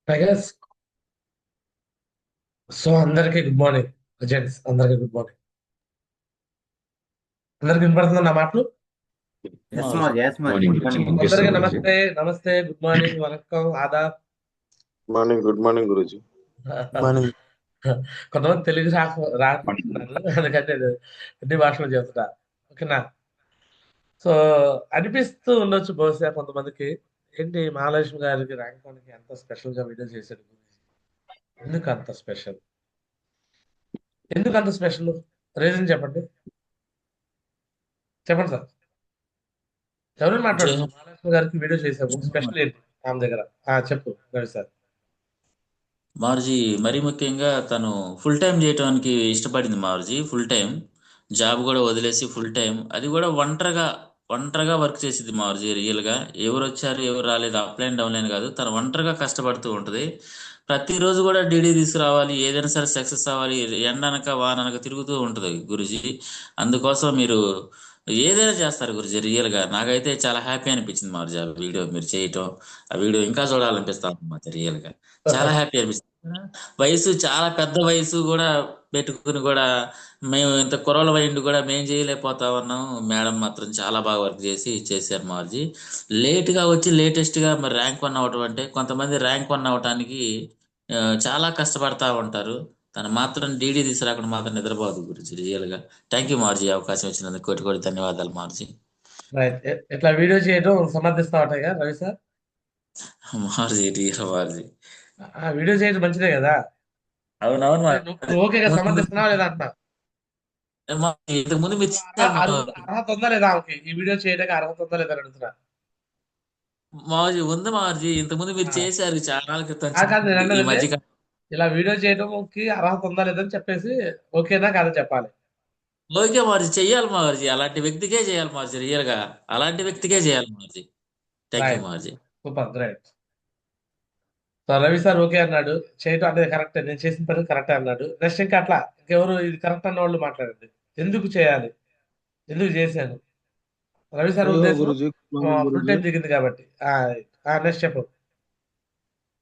Guys, so అందరికీ good morning. Gents అందరికీ good morning. అందరికి వినపడుతుందా నా మాటలు? Yes Maurya Maurya yes Maurya morning good గురించి మార్నింగ్. అందరికీ వినిపిస్తుంది గురుజీ. నమస్తే. నమస్తే, గుడ్ మార్నింగ్, వనక్కం, ఆదాబ్. Good morning Guruji. మార్నింగ్. కొంతమంది తెలుగు మార్నింగ్ రాస్తున్నారు, అందుకంటే నేను అన్ని భాషలు చెప్తున్నా. ఓకేనా? సో అనిపిస్తూ ఉండొచ్చు బహుశా కొంతమందికి, ఏంటి మహాలక్ష్మి గారికి ర్యాంక్ వన్కి ఎంత స్పెషల్ గా వీడియో చేశాడు గురించి. ఎందుకు అంత స్పెషల్? ఎందుకు అంత స్పెషల్? రీజన్ చెప్పండి. చెప్పండి సార్. ఎవరు జై మాట్లాడుతున్నారు? మహాలక్ష్మి గారికి వీడియో చేసాము, స్పెషల్ ఏంటి ఆమె దగ్గర? చెప్పు రవి సార్. మార్జీ మరీ ముఖ్యంగా తను ఫుల్ టైం చేయటానికి ఇష్టపడింది. మార్జీ ఫుల్ టైం జాబ్ కూడా వదిలేసి ఫుల్ టైం, అది కూడా ఒంటరిగా వర్క్ చేసింది మార్జీ. రియల్ గా ఎవరు వచ్చారు ఎవరు రాలేదు, అప్ లైన్ డౌన్ లైన్ కాదు, తను ఒంటరిగా కష్టపడుతూ ఉంటది. ప్రతిరోజు కూడా డీడీ తీసుకురావాలి, ఏదైనా సరే సక్సెస్ అవ్వాలి, ఎండనక వాననక తిరుగుతూ ఉంటది గురుజీ. అందుకోసం మీరు ఏదైనా చేస్తారు గురుజీ. రియల్ గా నాకైతే చాలా హ్యాపీ అనిపించింది మార్జీ ఆ వీడియో మీరు చేయటం. ఆ వీడియో ఇంకా చూడాలనిపిస్తా ఉంది రియల్ గా. చాలా హ్యాపీ అనిపిస్తుంది. వయసు చాలా పెద్ద వయసు కూడా పెట్టుకుని కూడా మేము ఇంత కుర్రల వైండ్ కూడా మేము చేయలేకపోతా ఉన్నాం. మేడం మాత్రం చాలా బాగా వర్క్ చేసి చేశారు మార్జీ. లేట్ గా వచ్చి లేటెస్ట్ గా మరి ర్యాంక్ వన్ అవటం అంటే, కొంతమంది ర్యాంక్ వన్ అవటానికి ఆ, చాలా కష్టపడతా ఉంటారు. తను మాత్రం డీడీ తీసుకురాకుండా మాత్రం నిద్రపోదు గురించి. రియల్ గా థ్యాంక్ యూ మార్జీ, అవకాశం ఇచ్చినందుకు కోటి కోటి ధన్యవాదాలు మార్జీ. రైట్. ఇట్లా వీడియో చేయడం సమర్థిస్తా ఉంటాయి కదా రవి సార్? మార్జీ రియల్ మార్జీ. వీడియో చేయడం మంచిదే కదా? అవునవును అంటే మార్జీ. నువ్వు ఓకేగా సమర్థిస్తున్నావా లేదా అంటున్నా? ఇంతకు ముందు మీరు అర్హత ఉందా లేదా ఆమెకి ఈ వీడియో చేయడానికి? అర్హత ఉందా లేదా అని అడుగుతున్నా. మార్జీ ఉంది మార్జీ. ఇంతకు ముందు మీరు ఆ, చేశారు చాలా నాళ్ళ క్రితం కాదు నేను ఈ అన్నదండి, మధ్య ఇలా వీడియో చేయడంకి అర్హత ఉందా లేదని చెప్పేసి ఓకేనా కాదా చెప్పాలి. ఓకే మార్జీ, చెయ్యాలి మార్జీ. అలాంటి వ్యక్తికే చేయాలి మార్జీ. రియల్ గా అలాంటి వ్యక్తికే చేయాలి మార్జీ. Thank you right. మార్జీ. Super. Right. So Ravi sir okay అన్నాడు, చేయటం అనేది కరెక్ట్, నేను చేసిన పని కరెక్ట్ అన్నాడు. నెక్స్ట్ ఇంకా అట్లా ఇంకెవరు ఇది కరెక్ట్ అన్న వాళ్ళు మాట్లాడండి. ఎందుకు చేయాలి, ఎందుకు చేశాను? రవి సార్ హరి ఓం ఉద్దేశం Guruji, good morning full Guruji. Time దిగింది కాబట్టి. నెక్స్ట్ చెప్పు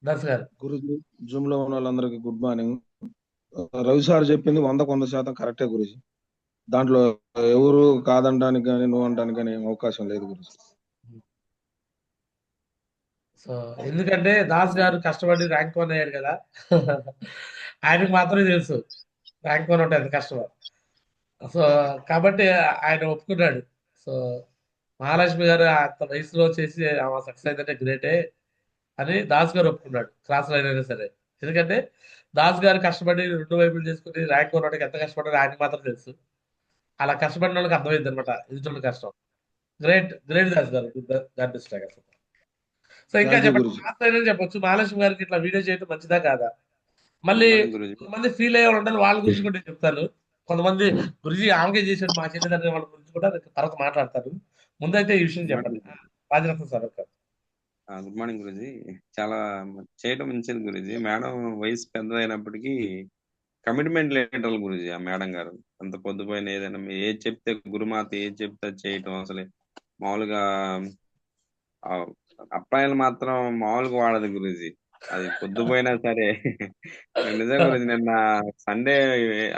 దర్శ గారు. గురుజీ, జూమ్ లో ఉన్న వాళ్ళందరికీ గుడ్ మార్నింగ్. రవి సార్ చెప్పింది 100% కరెక్టే గురుజీ. దాంట్లో ఎవరు కాదనడానికి కానీ నువ్వు అనడానికి కానీ ఏం అవకాశం లేదు గురుజీ. సో ఎందుకంటే దాస్ గారు కష్టపడి ర్యాంక్ వన్ అయ్యాడు కదా. ఆయనకు మాత్రమే తెలుసు ర్యాంక్ వన్ ఉంటుంది కష్టం. సో కాబట్టి ఆయన ఒప్పుకున్నాడు. సో మహాలక్ష్మి గారు అంత వయసులో చేసి ఆమె సక్సెస్ అయిందంటే గ్రేటే అని దాస్ గారు ఒప్పుకున్నాడు, క్లాస్ లో అయినా సరే. ఎందుకంటే దాస్ గారు కష్టపడి రెండు వైపులు చేసుకుని ర్యాంక్ వన్ ఎంత కష్టపడారో ఆయనకు మాత్రం తెలుసు. అలా కష్టపడిన వాళ్ళకి అర్థమైంది అనమాట ఎదుటి కష్టం. గ్రేట్, గ్రేట్ దాస్ గారు. దాని సో ఇంకా థ్యాంక్ యూ చెప్పండి, గురుజీ. మాస్టర్ అయినా చెప్పొచ్చు మహాలక్ష్మి గారికి ఇట్లా వీడియో చేయడం మంచిదా కాదా? మళ్ళీ గుడ్ మార్నింగ్ గురూజీ. కొంతమంది ఫీల్ అయ్యే వాళ్ళు ఉంటారు, వాళ్ళ గురించి కూడా నేను చెప్తాను. కొంతమంది గురుజీ ఆమెకే చేశాడు మా చెల్లిదండ్రుల వాళ్ళ గురించి కూడా తర్వాత మాట్లాడతారు. ముందైతే ఈ విషయం గుడ్ చెప్పండి. మార్నింగ్. రాజరత్న సార్ ఒక. Good morning Guruji. చాలా చేయడం మంచిది గురూజీ. మేడం వయసు పెద్దదైనప్పటికీ కమిట్మెంట్ లీడర్ గురూజీ. ఆ మేడం గారు అంత పొద్దుపోయిన ఏదైనా ఏది చెప్తే గురుమాత ఏది చెప్తే అది చేయటం అసలు మామూలుగా ఆ, అప్పాయిలు మాత్రం మామూలుగా వాడదు గురూజీ. అది పొద్దుపోయినా సరే. నిజం గురించి నిన్న సండే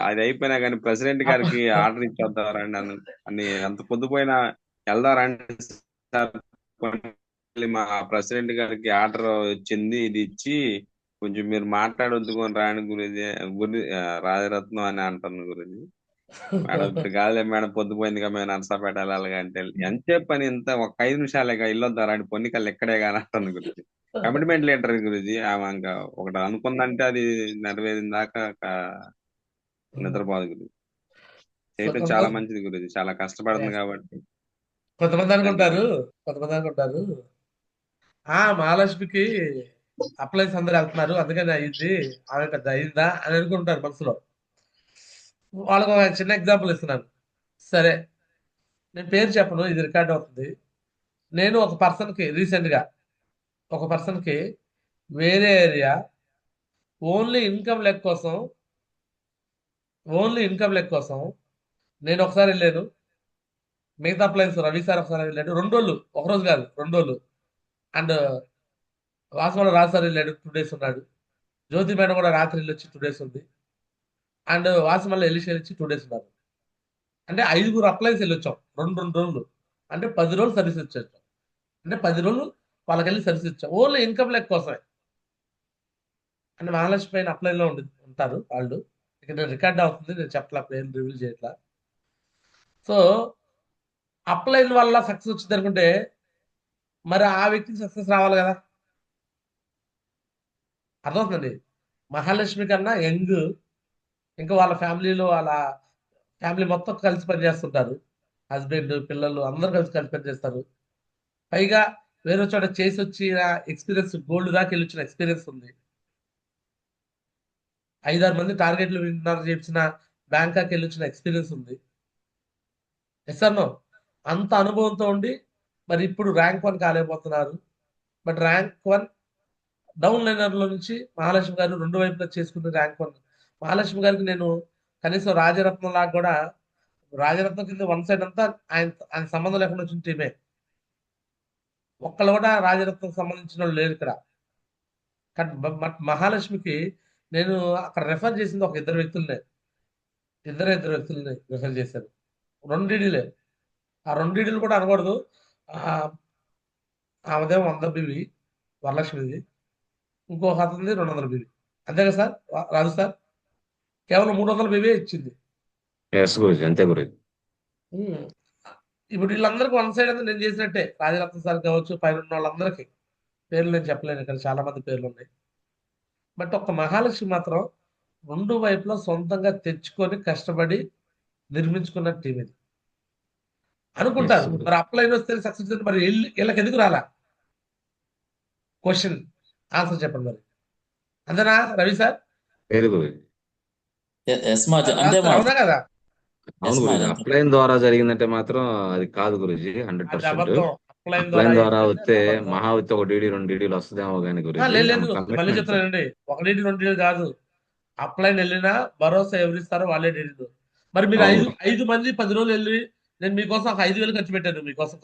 అది అయిపోయినా కానీ ప్రెసిడెంట్ గారికి ఆర్డర్ ఇచ్చేద్దారండి అని అంత పొద్దుపోయినా వెళ్దారండి సార్, మళ్ళీ మా ప్రెసిడెంట్ గారికి ఆర్డర్ వచ్చింది, ఇది ఇచ్చి కొంచెం మీరు మాట్లాడొద్దుకొని రాని గురించి రాజరత్నం అని అంటాను గురించి. మేడం ఇప్పుడు కాదులే మేడం, పొద్దుపోయింది కదా మేము నర్సాపేట వెళ్ళాలి అంటే ఎంతసేపు పని, ఇంత ఒక 5 నిమిషాలే ఇల్లొద్దారా అని పొన్నికల్ ఎక్కడే కానీ అంటాను గురించి. కమిట్మెంట్ లీటర్ గురించి ఆమె ఇంకా ఒకటి అనుకుందంటే అది నెరవేరిన దాకా నిద్రపోదు గురించి. సో చేయటం చాలా కొంతమంది, మంచిది గురించి, చాలా కష్టపడుతుంది yes, కాబట్టి. కొంతమంది థ్యాంక్ యూ అనుకుంటారు, గురించి. కొంతమంది అనుకుంటారు మహాలక్ష్మికి అప్లైన్స్ అందరు వెళ్తున్నారు అందుకని అయ్యింది, ఆమె పెద్ద అయిందా అని అనుకుంటారు మనసులో. వాళ్ళకు ఒక చిన్న ఎగ్జాంపుల్ ఇస్తున్నాను. సరే, నేను పేరు చెప్పను, ఇది రికార్డ్ అవుతుంది. నేను ఒక పర్సన్ కి రీసెంట్ గా, ఒక పర్సన్ కి వేరే ఏరియా, ఓన్లీ ఇన్కమ్ లెక్క కోసం, ఓన్లీ ఇన్కమ్ లెక్క కోసం నేను ఒకసారి వెళ్ళాను. మిగతా అప్లయన్స్ రవి సార్ ఒకసారి వెళ్ళాడు. 2 రోజులు, ఒక రోజు కాదు 2 రోజులు. అండ్ వాసుమల రాజు సార్ వెళ్ళాడు, 2 days ఉన్నాడు. జ్యోతి మేడం కూడా రాత్రి వెళ్ళి 2 days ఉంది. అండ్ వాసుమల్ల ఎలిషా వచ్చి 2 days ఉన్నారు. అంటే 5 అప్లయన్స్ వెళ్ళొచ్చాం, 2 రోజులు. అంటే 10 రోజులు సర్వీస్ ఇచ్చాం. అంటే 10 రోజులు వాళ్ళకి వెళ్ళి సర్వీస్ ఇచ్చాం, ఓన్లీ ఇన్కమ్ లెక్క కోసమే. అంటే మహాలక్ష్మి పైన అప్లైన్లో ఉంటారు వాళ్ళు. ఇక్కడ రికార్డ్ అవుతుంది, నేను చెప్పట్లా, పేరు రివీల్ చేయట్లా. సో అప్లైన్ వల్ల సక్సెస్ వచ్చింది అనుకుంటే మరి ఆ వ్యక్తికి సక్సెస్ రావాలి కదా. అర్థమవుతుందండి. మహాలక్ష్మి కన్నా యంగ్, ఇంకా వాళ్ళ ఫ్యామిలీలో వాళ్ళ ఫ్యామిలీ మొత్తం కలిసి పనిచేస్తుంటారు. హస్బెండ్, పిల్లలు అందరూ కలిసి కలిసి పనిచేస్తారు. పైగా వేరే చోట చేసి వచ్చిన ఎక్స్పీరియన్స్, గోల్డ్ దాకా వెళ్ళి వచ్చిన ఎక్స్పీరియన్స్ ఉంది. 5-6 మంది టార్గెట్లు విన్నర్ చేసిన బ్యాంకాక్ వెళ్ళి వచ్చిన ఎక్స్పీరియన్స్ ఉంది. Yes or no? అంత అనుభవంతో ఉండి మరి ఇప్పుడు ర్యాంక్ 1 కాలేకపోతున్నారు. బట్ ర్యాంక్ 1 డౌన్ లైనర్ లో నుంచి మహాలక్ష్మి గారు 2 వైపులా చేసుకున్న ర్యాంక్ 1. మహాలక్ష్మి గారికి నేను కనీసం రాజరత్నం లాగా కూడా, రాజరత్నం కింద 1 సైడ్ అంతా ఆయన ఆయన సంబంధం లేకుండా వచ్చిన టీమే. ఒక్కళ్ళు కూడా రాజరత్నం సంబంధించిన వాళ్ళు లేరు ఇక్కడ. కానీ మహాలక్ష్మికి నేను అక్కడ రెఫర్ చేసింది ఒక 2 వ్యక్తులనే, ఇద్దరు వ్యక్తులని రెఫర్ చేశాను. 2 డీడీలే. ఆ 2 డీడీలు కూడా అనకూడదు. ఆమెదేమో 100 బీవీ వరలక్ష్మిది, ఇంకొక అతనిది 200 బీవీ. అంతే కదా సార్ రాజు సార్? కేవలం 300 బీవీ ఇచ్చింది. ఎస్ గురుజీ, అంతే గురుజీ. ఉమ్. ఇప్పుడు వీళ్ళందరికీ 1 సైడ్ అంతా నేను చేసినట్టే. రాజరత్న సార్ కావచ్చు, పైన ఉన్న వాళ్ళందరికీ పేర్లు నేను చెప్పలేను, ఇక్కడ చాలా మంది పేర్లు ఉన్నాయి. బట్ ఒక్క మహాలక్ష్మి మాత్రం 2 వైపులా సొంతంగా తెచ్చుకొని కష్టపడి నిర్మించుకున్న టీం ఇది అనుకుంటారు. Yes, మరి అప్లైన్ వస్తే సక్సెస్, మరి వీళ్ళకి ఎందుకు రాలా? క్వశ్చన్ ఆన్సర్ చెప్పండి మరి. అంతేనా రవి సార్? లేదు గురుజీ. ఎస్ మారుతి, అంతే అవునా మారుతి. కదా? అవును గురుజీ, మారుతి. అప్లైన్ ద్వారా జరిగిందంటే మాత్రం అది కాదు గురుజీ. అది 100% అబద్ధం. అప్లైన్ అప్లైన్ ద్వారా ఏం వస్తే జరిగింది అబద్ధం. మహా వస్తే 1 DD 2 DDలు వస్తుందేమో కానీ గురుజీ, లేదు ఆమె మళ్ళీ కమిట్మెంట్. చెప్తానండి, 1 డీడీ 2 డీడీ కాదు. అప్లైన్ వెళ్ళినా భరోసా ఎవరిస్తారో వాళ్ళే డీడీలు. మరి మీరు అవును. 5 మంది 10 రోజులు వెళ్ళి నేను మీకోసం ఒక 5,000 ఖర్చు పెట్టాను మీకోసం.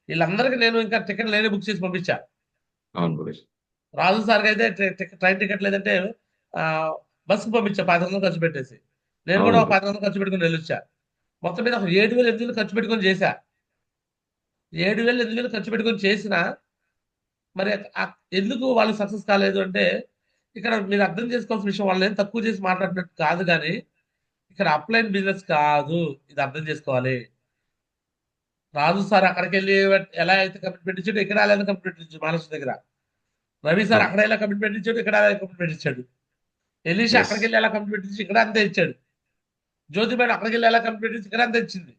వీళ్ళందరికీ నేను ఇంకా టికెట్ నేనే బుక్ చేసి పంపించా. అవును గురుజీ. రాజు సార్కి అయితే ట్రైన్ టికెట్ లేదంటే బస్సుకు పంపించా 10,000 ఖర్చు పెట్టేసి. నేను కూడా అవును. ఒక 10,000 ఖర్చు పెట్టుకుని వెళ్ళొచ్చా. మొత్తం మీద ఒక 7,000 8,000 ఖర్చు పెట్టుకొని చేశా. 7,000 8,000 ఖర్చు పెట్టుకొని చేసిన మరి ఎందుకు వాళ్ళు సక్సెస్ కాలేదు అంటే, ఇక్కడ మీరు అర్థం చేసుకోవాల్సిన విషయం, వాళ్ళని ఏం తక్కువ చేసి మాట్లాడినట్టు కాదు, కానీ ఇక్కడ అప్లైన్ బిజినెస్ కాదు, ఇది అర్థం చేసుకోవాలి. రాజు సార్ అక్కడికి వెళ్ళి ఎలా అయితే కమిట్మెంట్ ఇచ్చాడు, ఇక్కడ ఎలా కమిట్మెంట్ ఇచ్చాడు మహాలక్ష్మి దగ్గర. రవి సార్ అక్కడ ఎలా కమిట్మెంట్ ఇచ్చాడు, ఇక్కడ ఎలా కమిట్మెంట్ ఇచ్చాడు. Elisha Yes. అక్కడికి వెళ్ళి ఎలా కమిట్మెంట్ ఇచ్చి ఇక్కడ అంతే ఇచ్చాడు. జ్యోతి మేడం అక్కడికి వెళ్ళి ఎలా కమిట్మెంట్ ఇచ్చి ఇక్కడ అంతే ఇచ్చింది.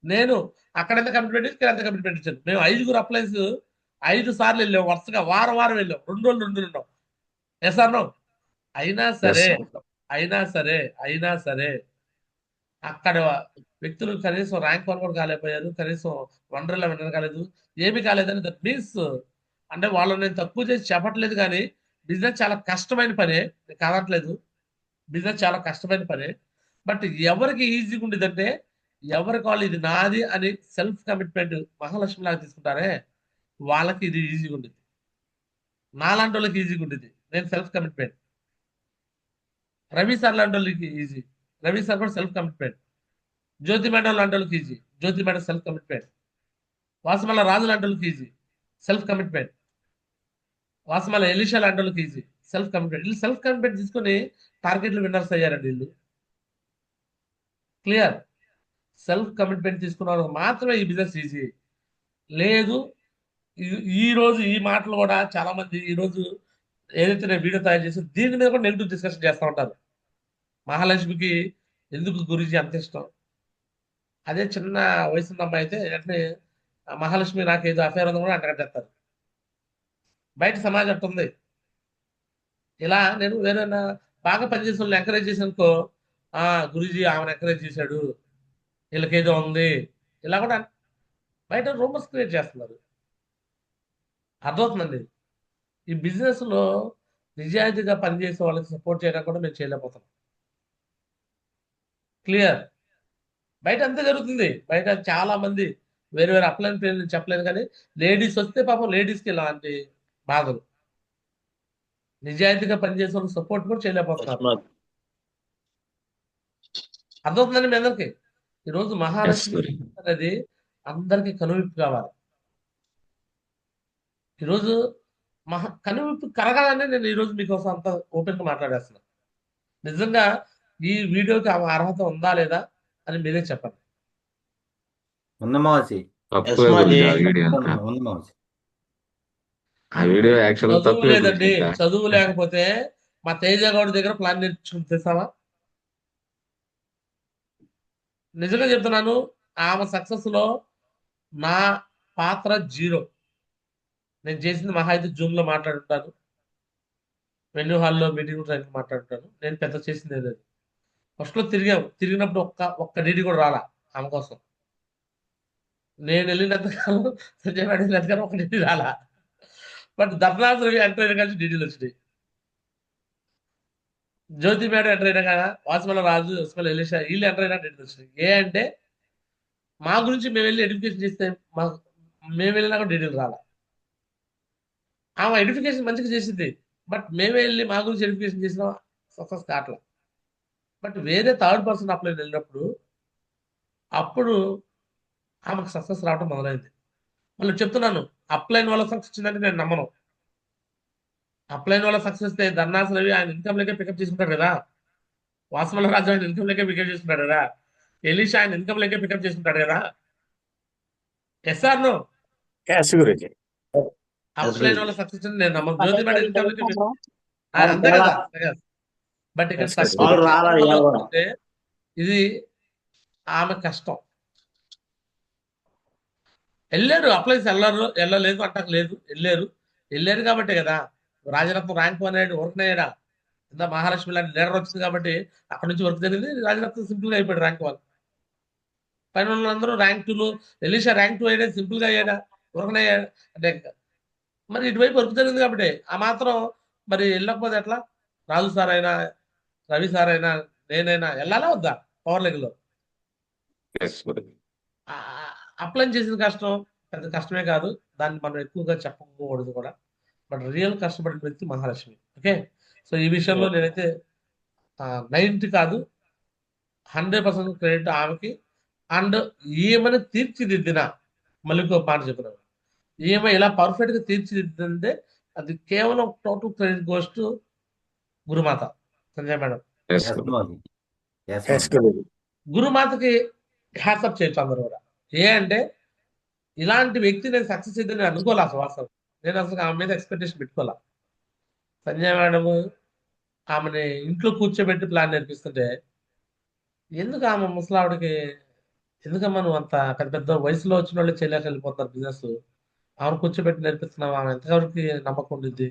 నేను అక్కడంతా కమిట్మెంట్ ఇచ్చి ఇక్కడ అంతా కమిట్మెంట్ ఇచ్చాను. మేము 5 అప్లైన్స్ 5 సార్లు వెళ్ళాం, వరుసగా వారం వెళ్ళాం, 2 రోజులు 2 ఉన్నాం. ఎస్ అన్నో? అయినా సరే అయినా సరే అక్కడ వ్యక్తులు కనీసం ర్యాంక్ 1 కూడా కాలేకపోయారు, కనీసం వండర్లా విన్నర్ కాలేదు, ఏమీ కాలేదని. దట్ మీన్స్ అంటే వాళ్ళని నేను తక్కువ చేసి చెప్పట్లేదు, కానీ బిజినెస్ చాలా కష్టమైన పనే, నేను కాదట్లేదు. బిజినెస్ చాలా కష్టమైన పనే. బట్ ఎవరికి ఈజీగా ఉండేదంటే, ఎవరికి వాళ్ళు ఇది నాది అని సెల్ఫ్ కమిట్మెంట్ మహాలక్ష్మి లాగా తీసుకుంటారే వాళ్ళకి ఇది ఈజీగా ఉండేది. నాలాంటి వాళ్ళకి ఈజీగా ఉండేది నేను సెల్ఫ్ కమిట్మెంట్. రవి సార్ లాంటి వాళ్ళకి ఈజీ, రవి సార్ కూడా సెల్ఫ్ కమిట్మెంట్. జ్యోతి మేడం లాంటి వాళ్ళకి ఈజీ, జ్యోతి మేడం సెల్ఫ్ కమిట్మెంట్. వాసమల్ల రాజు లాంటి వాళ్ళకి ఈజీ, సెల్ఫ్ కమిట్మెంట్. వాసమల్ల ఎలిషా లాంటి వాళ్ళకి ఈజీ, సెల్ఫ్ కమిట్మెంట్. వీళ్ళు సెల్ఫ్ కమిట్మెంట్ తీసుకొని టార్గెట్లు విన్నర్స్ అయ్యారండి వీళ్ళు. క్లియర్? సెల్ఫ్ కమిట్మెంట్ తీసుకున్న వాళ్ళకి మాత్రమే ఈ బిజినెస్ ఈజీ. లేదు ఈ రోజు ఈ మాటలు కూడా చాలా మంది ఈ రోజు ఏదైతే నేను వీడియో తయారు చేసి దీని మీద కూడా నెగిటివ్ డిస్కషన్ చేస్తూ ఉంటారు. మహాలక్ష్మికి ఎందుకు గురూజీ అంత ఇష్టం? అదే చిన్న వయసున్న అమ్మాయి అయితే వెంటనే మహాలక్ష్మి నాకు ఏదో అఫేర్ ఉందని కూడా అంటగట్టేస్తారు. బయట సమాజం అట్టుంది. ఇలా నేను వేరైనా బాగా పనిచేసిన వాళ్ళని ఎంకరేజ్ చేసానుకో, గురూజీ ఆమెను ఎంకరేజ్ చేశాడు, వీళ్ళకేదో ఉంది, ఇలా కూడా బయట రూమర్స్ క్రియేట్ చేస్తున్నారు. అర్థమవుతుందండి? ఈ బిజినెస్ లో నిజాయితీగా పనిచేసే వాళ్ళకి సపోర్ట్ చేయడం కూడా మేము చేయలేకపోతున్నాం. క్లియర్? బయట అంతే జరుగుతుంది. బయట చాలా మంది వేరే అప్లైన్ పేర్లు చెప్పలేదు, కానీ లేడీస్ వస్తే పాపం లేడీస్కి ఇలాంటి బాధలు. నిజాయితీగా పనిచేసే వాళ్ళకి సపోర్ట్ కూడా చేయలేకపోతున్నారు. కస్టమర్ అర్థమవుతుందండి మీ అందరికి. ఈరోజు ఎస్ మహాలక్ష్మి గురుజీ. అనేది అందరికి కనువిప్పు కావాలి. ఈరోజు కనువిప్పు కలగాలని నేను ఈరోజు మీకోసం అంత ఓపెన్గా మాట్లాడేస్తున్నాను. నిజంగా ఈ వీడియోకి ఆమె అర్హత ఉందా లేదా అని మీరే చెప్పండి. ఉంది మావసి. తక్కువే మాజీ. గురుజీ ఆ వీడియో అంతా. ఉంది మావసి. ఆ వీడియో యాక్చువల్ చదువు తక్కువే గురుజీ లేదండి. ఇంకా. చదువు లేకపోతే మా తేజ గౌడ్ దగ్గర ప్లాన్ నేర్చుకుని తెస్తావా? నిజంగా చెప్తున్నాను, ఆమె సక్సెస్ లో నా పాత్ర 0. నేను చేసింది మహా అయితే జూమ్ లో మాట్లాడుంటాను, వెన్యూ హాల్లో మీటింగ్ టైం మాట్లాడుంటాను. నేను పెద్ద చేసింది లేదు. ఫస్ట్ లో తిరిగినప్పుడు ఒక్క డీడీ కూడా రాలా ఆమె కోసం. నేను వెళ్ళినంత కాలం సంజయ్ మేడం వెళ్ళినంత కాలం ఒక డీడీ రాలా. బట్ ధర్నాథ్ రవి ఎంటర్ అయిన కలిసి డీడీలు వచ్చినాయి. జ్యోతి మేడం ఎంటర్ అయినా కదా, వాసుమల రాజు, ఉస్మల్ ఎలీషా వీళ్ళు ఎంటర్ అయినా డీడీలు వచ్చినాయి. అంటే మా గురించి మేము వెళ్ళి ఎడ్యుకేషన్ చేస్తే మేము వెళ్ళినా కూడా డీడీలు రాలా. ఆమె ఎడ్యుకేషన్ మంచిగా చేసింది, బట్ మేమే వెళ్ళి మా గురించి ఎడ్యుకేషన్ చేసిన సక్సెస్ కావట్లా. బట్ వేరే థర్డ్ పర్సన్ అప్లై వెళ్ళినప్పుడు అప్పుడు ఆమెకు సక్సెస్ రావడం మొదలైంది. మళ్ళీ చెప్తున్నాను, అప్లైన్ వల్ల సక్సెస్ వచ్చిందంటే నేను నమ్మను. అప్లైన్ వల్ల సక్సెస్ వస్తే ధర్నాస్ రవి ఆయన ఇన్కమ్ లెక్క పికప్ చేసుకుంటాడు కదా, వాసుమల రాజు ఆయన ఇన్కమ్ లెక్క పికప్ చేసుకుంటాడు కదా, ఎలీషా ఆయన ఇన్కమ్ లెక్క పికప్ చేసుకుంటాడు కదా. Yes or no? Yes Guruji. Upline వల్ల సక్సెస్ నేను నమ్మను. జ్యోతి మేడం ఇన్కమ్ లెక్క అంతే కదా. బట్ ఇక్కడ Yes, సక్సెస్ వాళ్ళు రావాలి ఇవాళ కూడా. అంటే ఇది ఆమె కష్టం. వెళ్ళారు అప్లైస్ వెళ్ళలేదు అంటాక లేదు, వెళ్ళారు కాబట్టే కదా రాజరత్నం ర్యాంక్ 1 అయ్యాడు, వర్క్ అయ్యాడా. ఇంత మహాలక్ష్మి లాంటి లీడర్ వచ్చింది కాబట్టి అక్కడ నుంచి వర్క్ జరిగింది. రాజరత్నం సింపుల్ గా అయిపోయాడు ర్యాంక్ 1. పైన వాళ్ళందరూ ర్యాంక్ 2లో, ఎలీషా ర్యాంక్ 2 అయ్యాడు, సింపుల్ గా అయ్యాడా, వర్క్ అయ్యాడు అంటే. మరి ఇటువైపు వర్క్ జరిగింది కాబట్టి ఆ మాత్రం మరి వెళ్ళకపోతే ఎట్లా? రాజు సార్ అయినా, రవి సార్ అయినా, నేనైనా వెళ్ళాలా వద్దా పవర్ లెగ్ లో? ఎస్ గురుజీ. అప్లై చేసిన కష్టం పెద్ద కష్టమే కాదు, దాన్ని మనం ఎక్కువగా చెప్పకూడదు కూడా. బట్ రియల్ కష్టపడిన వ్యక్తి మహాలక్ష్మి. ఓకే, సో ఈ విషయంలో నేనైతే 90 కాదు 100% క్రెడిట్ ఆమెకి. అండ్ ఈమెను తీర్చిదిద్దిన, మళ్ళీ ఇంకో మాట చెప్తున్నాను, ఈమె ఇలా పర్ఫెక్ట్ గా తీర్చిదిద్దంటే అది కేవలం total credit goes to Gurumata Sanjay madam. Yes yes Guruji. మావసి. ఎస్ ఎస్ మావసి. గురుజీ. గురుమాతకి హ్యాట్సప్ చేయొచ్చు అందరూ కూడా. అంటే ఇలాంటి వ్యక్తి నేను సక్సెస్ అయితే నేను అనుకోలే అసలు. వాస్తవం నేను అసలు ఆమె మీద ఎక్స్పెక్టేషన్ పెట్టుకోలే. సంజయ్ మేడం ఆమెని ఇంట్లో కూర్చోబెట్టి ప్లాన్ నేర్పిస్తుంటే, ఎందుకు ఆమె ముసలావిడికి, ఎందుకమ్మా నువ్వు అంత పెద్ద పెద్ద వయసులో వచ్చిన వాళ్ళు చేయలేక వెళ్ళిపోతారు బిజినెస్, ఆమెను కూర్చోబెట్టి నేర్పిస్తున్నావు, ఆమె ఎంతవరకు నమ్మకం ఉండిద్ది,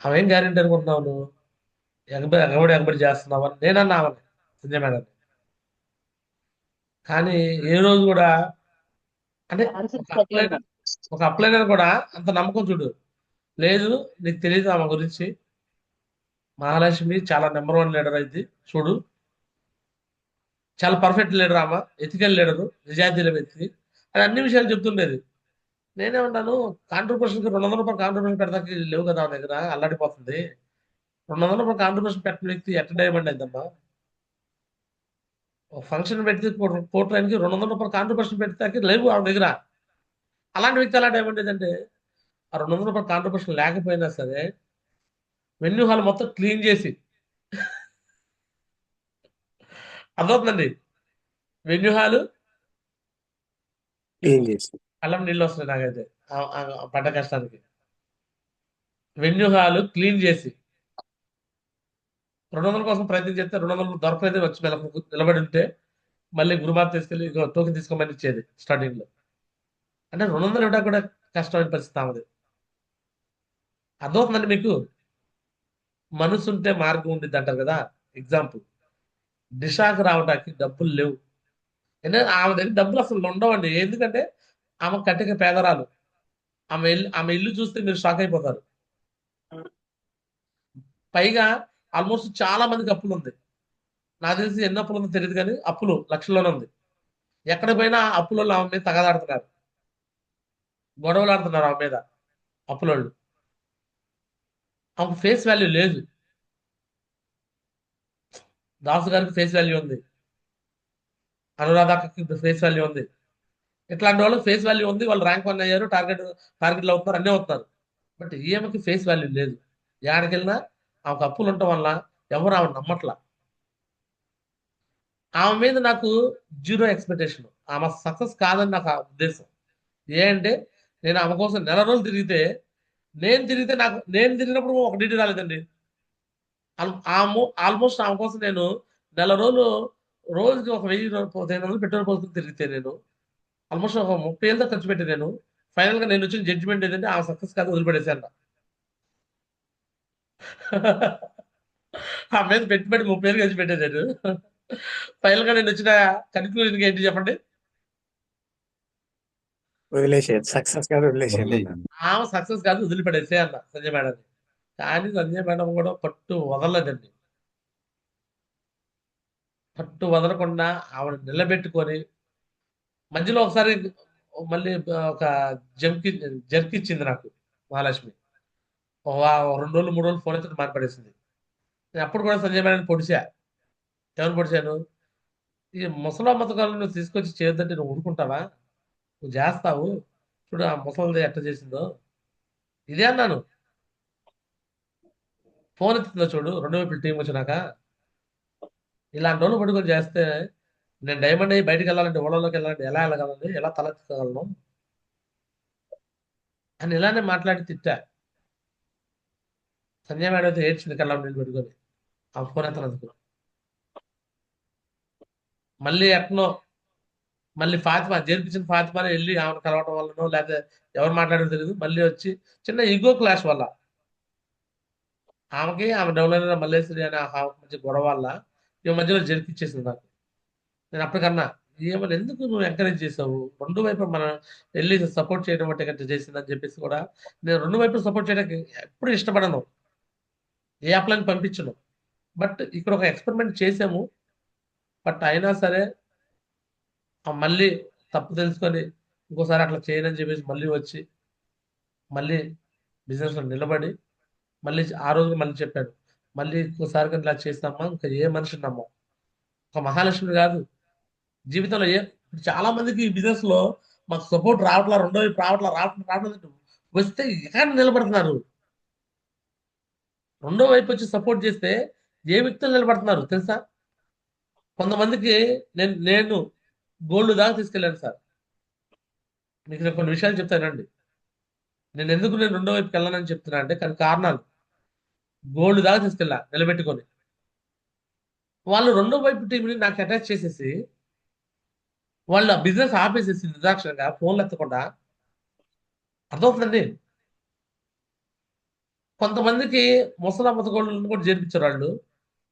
ఆమె ఏం గ్యారెంటీ అనుకుంటున్నావు నువ్వు, ఎగబడి చేస్తున్నావు అని నేనన్నా ఆమెను, సంజయ్ మేడం. కానీ ఏ రోజు కూడా అంటే ఒక అప్లైనర్ కూడా అంత నమ్మకం చూడు లేదు. నీకు తెలియదు ఆమె గురించి, మహాలక్ష్మి చాలా నెంబర్ 1 లీడర్ అయింది చూడు, చాలా పర్ఫెక్ట్ లీడర్, ఆమె ఎథికల్ లీడరు, నిజాయితీల వ్యక్తి అని అన్ని విషయాలు చెప్తుండేది. నేనేమన్నాను, కాంట్రిబ్యూషన్కి 200 రూపాయలు కాంట్రిబ్యూషన్ పెడతాకి లేవు కదా ఆమె దగ్గర, అల్లాడిపోతుంది. 200 రూపాయలు కాంట్రిబ్యూషన్ పెట్టిన వ్యక్తి ఎట్ట డైమండ్ అయిందమ్మా? ఒక ఫంక్షన్ పెడితే కోట్రానికి 200 రూపాయలు కాంట్రిబ్యూషన్ పెడతాకి లేవు ఆమె దగ్గర. అలాంటి వ్యక్తి ఎలా డైమండ్ అయిందంటే, ఆ 200 రూపాయలు కాంట్రిబ్యూషన్ లేకపోయినా సరే వెన్యూ హాల్ మొత్తం క్లీన్ చేసి, అర్థవుతుందండి, వెన్యూ హాల్ క్లీన్ చేసి అల్లం నీళ్ళు వస్తున్నాయి నాకైతే పడ్డ కష్టానికి. వెన్యూ హాల్ క్లీన్ చేసి 200 కోసం ప్రయత్నం చేస్తే 200 దొరకలేదు, వచ్చి నిలబడి ఉంటే మళ్ళీ గురుమాత తీసుకెళ్ళి టోకెన్ తీసుకోమని ఇచ్చేది స్టార్టింగ్ లో. అంటే 200 ఇవ్వడానికి కూడా కష్టమైన పరిస్థితి ఆమెది. అర్థమవుతుందండి మీకు? మనసు ఉంటే మార్గం ఉండిద్ది అంటారు కదా. ఎగ్జాంపుల్, దిశాకు రావడానికి డబ్బులు లేవు, ఎందుకంటే ఆమె దగ్గర డబ్బులు అసలు ఉండవండి. ఎందుకంటే ఆమె కట్టిక పేదరాలు. ఆమె ఇల్లు చూస్తే మీరు షాక్ అయిపోతారు. పైగా ఆల్మోస్ట్ చాలా మందికి అప్పులు ఉంది. నాకు తెలిసి ఎన్ని అప్పులు ఉందో తెలియదు కానీ అప్పులు లక్షల్లోనే ఉంది. ఎక్కడ పోయినా అప్పులలో ఆమె మీద తగదాడుతున్నారు, గొడవలు ఆడుతున్నారు ఆమె మీద. అప్పులోళ్ళు. ఆమెకు ఫేస్ వాల్యూ లేదు. దాసు గారికి ఫేస్ వాల్యూ ఉంది. అనురాధకి ఫేస్ వాల్యూ ఉంది. ఇట్లాంటి వాళ్ళకి ఫేస్ వాల్యూ ఉంది. వాళ్ళు ర్యాంక్ 1 అయ్యారు. టార్గెట్లు అవుతున్నారు. అన్నీ అవుతున్నారు. బట్ ఈమెకి ఫేస్ వాల్యూ లేదు. ఎక్కడికెళ్ళినా ఆమెకు అప్పులు ఉండటం వల్ల ఎవరు ఆమె నమ్మట్లా. ఆమె మీద నాకు జీరో ఎక్స్పెక్టేషన్. ఆమె సక్సెస్ కాదని నాకు ఆ ఉద్దేశం. ఏ అంటే నేను ఆమె కోసం నెల రోజులు తిరిగితే నేను తిరిగినప్పుడు ఒక డీటీ రాలేదండి. ఆల్మోస్ట్ ఆమె కోసం నేను నెల రోజులు రోజుకి ఒక 1000 పెట్రోల్ పోసుకుని తిరిగితే నేను ఆల్మోస్ట్ ఒక 30,000 దాకా ఖర్చు పెట్టి నేను ఫైనల్ గా నేను వచ్చిన జడ్జిమెంట్ ఏంటంటే ఆమె సక్సెస్ కాదు వదిలిపెట్టేశాను. ఆ మీద పెట్టుబడి 30,000 ఖర్చు పెట్టేశాను. ఫైనల్ గా నేను వచ్చిన కన్క్లూజన్ ఏంటి చెప్పండి? వదిలేసేది సక్సెస్ కాదు వదిలేసేది. ఆమె సక్సెస్ కాదు వదిలిపెట్టేసే అన్న సంజయ్ మేడం. కానీ సంజయ్ మేడం కూడా పట్టు వదలలేదండి. పట్టు వదలకుండా ఆవిడ నిలబెట్టుకొని మధ్యలో ఒకసారి మళ్ళీ ఒక జర్క్ ఇచ్చింది నాకు మహాలక్ష్మి. ఒక 2 రోజులు 3 రోజులు ఫోన్ అయితే మాట్లాడేసింది. నేను అప్పుడు కూడా సంజయ్ మేడం పొడిచా. ఎవరు పొడిచాను? ఈ ముసలా మతకాలను నువ్వు తీసుకొచ్చి చేయొద్దంటే నువ్వు ఊరుకుంటావా? నువ్వు చేస్తావు. చూడు ఆ ముసలిది ఎట్ట చేసిందో. ఇదే అన్నాను. ఫోన్ ఎత్తుందో చూడు 2 వైపుల టీం వచ్చినాక. ఇలాంటి వాళ్ళు పడుకొని చేస్తే నేను డైమండ్ అయ్యి బయటకు వెళ్ళాలంటే ఓడలోకి వెళ్ళాలంటే ఎలా వెళ్ళగలను? ఎలా తలెత్తగలను? అని ఇలానే మాట్లాడి తిట్టా. సంజయ్ మేడం అయితే ఏడ్చింది కళ్ళ నీళ్ళు పెట్టుకొని ఆ ఫోన్ ఎత్తనందుకు. మళ్ళీ ఎట్నో మళ్ళీ ఫాతిమా చేర్పించిన ఫాతిమానే వెళ్ళి ఆమెను కలవటం వల్లనో లేకపోతే ఎవరు మాట్లాడడం తెలియదు. మళ్ళీ వచ్చి చిన్న ఈగో క్లాష్ వల్ల ఆమె డెవలప్ మల్లేశ్వరి అనే ఆమె మధ్య గొడవ వల్ల ఈ మధ్యలో జరిపిచ్చేసింది నాకు. నేను అప్పటికన్నా ఏమని ఎందుకు నువ్వు ఎంకరేజ్ చేసావు? రెండు వైపు మనం వెళ్ళి సపోర్ట్ చేయడం అంటే కంటే చేసిందని చెప్పేసి కూడా నేను రెండు వైపులు సపోర్ట్ చేయడానికి ఎప్పుడు ఇష్టపడను. ఏ అప్లైని పంపించను. బట్ ఇక్కడ ఒక ఎక్స్పెరిమెంట్ చేసాము. బట్ అయినా సరే మళ్ళీ తప్పు తెలుసుకొని ఇంకోసారి అట్లా చేయనని చెప్పేసి మళ్ళీ వచ్చి మళ్ళీ బిజినెస్లో నిలబడి మళ్ళీ ఆ రోజు మళ్ళీ చెప్పాడు. మళ్ళీ ఇంకోసారి కానీ ఇలా చేస్తామా ఇంకా ఏ మనిషిని నమ్మం. ఒక మహాలక్ష్మి కాదు జీవితంలో చాలా మందికి ఈ బిజినెస్ లో మాకు సపోర్ట్ రావట్లా, రెండో వైపు రావట్లేదు వస్తే ఎక్కడ నిలబడుతున్నారు. రెండో వైపు వచ్చి సపోర్ట్ చేస్తే ఏ వ్యక్తులు నిలబడుతున్నారు తెలుసా? కొంతమందికి నేను గోల్డ్ దాకా తీసుకెళ్ళాను సార్. మీకు నేను కొన్ని విషయాలు చెప్తానండి. నేను రెండో వైపుకి వెళ్ళానని చెప్తున్నా అంటే కానీ కారణాలు గోల్డ్ దాకా తీసుకెళ్ళా నిలబెట్టుకొని. వాళ్ళు రెండో వైపు టీంని నాకు అటాచ్ చేసేసి వాళ్ళు ఆ బిజినెస్ ఆపేసేసి నిర్దాక్షిణంగా ఫోన్లు ఎత్తకుండా. అర్థమవుతుందండి. కొంతమందికి ముసలా ముతగోళ్ళను కూడా చేర్పించారు వాళ్ళు.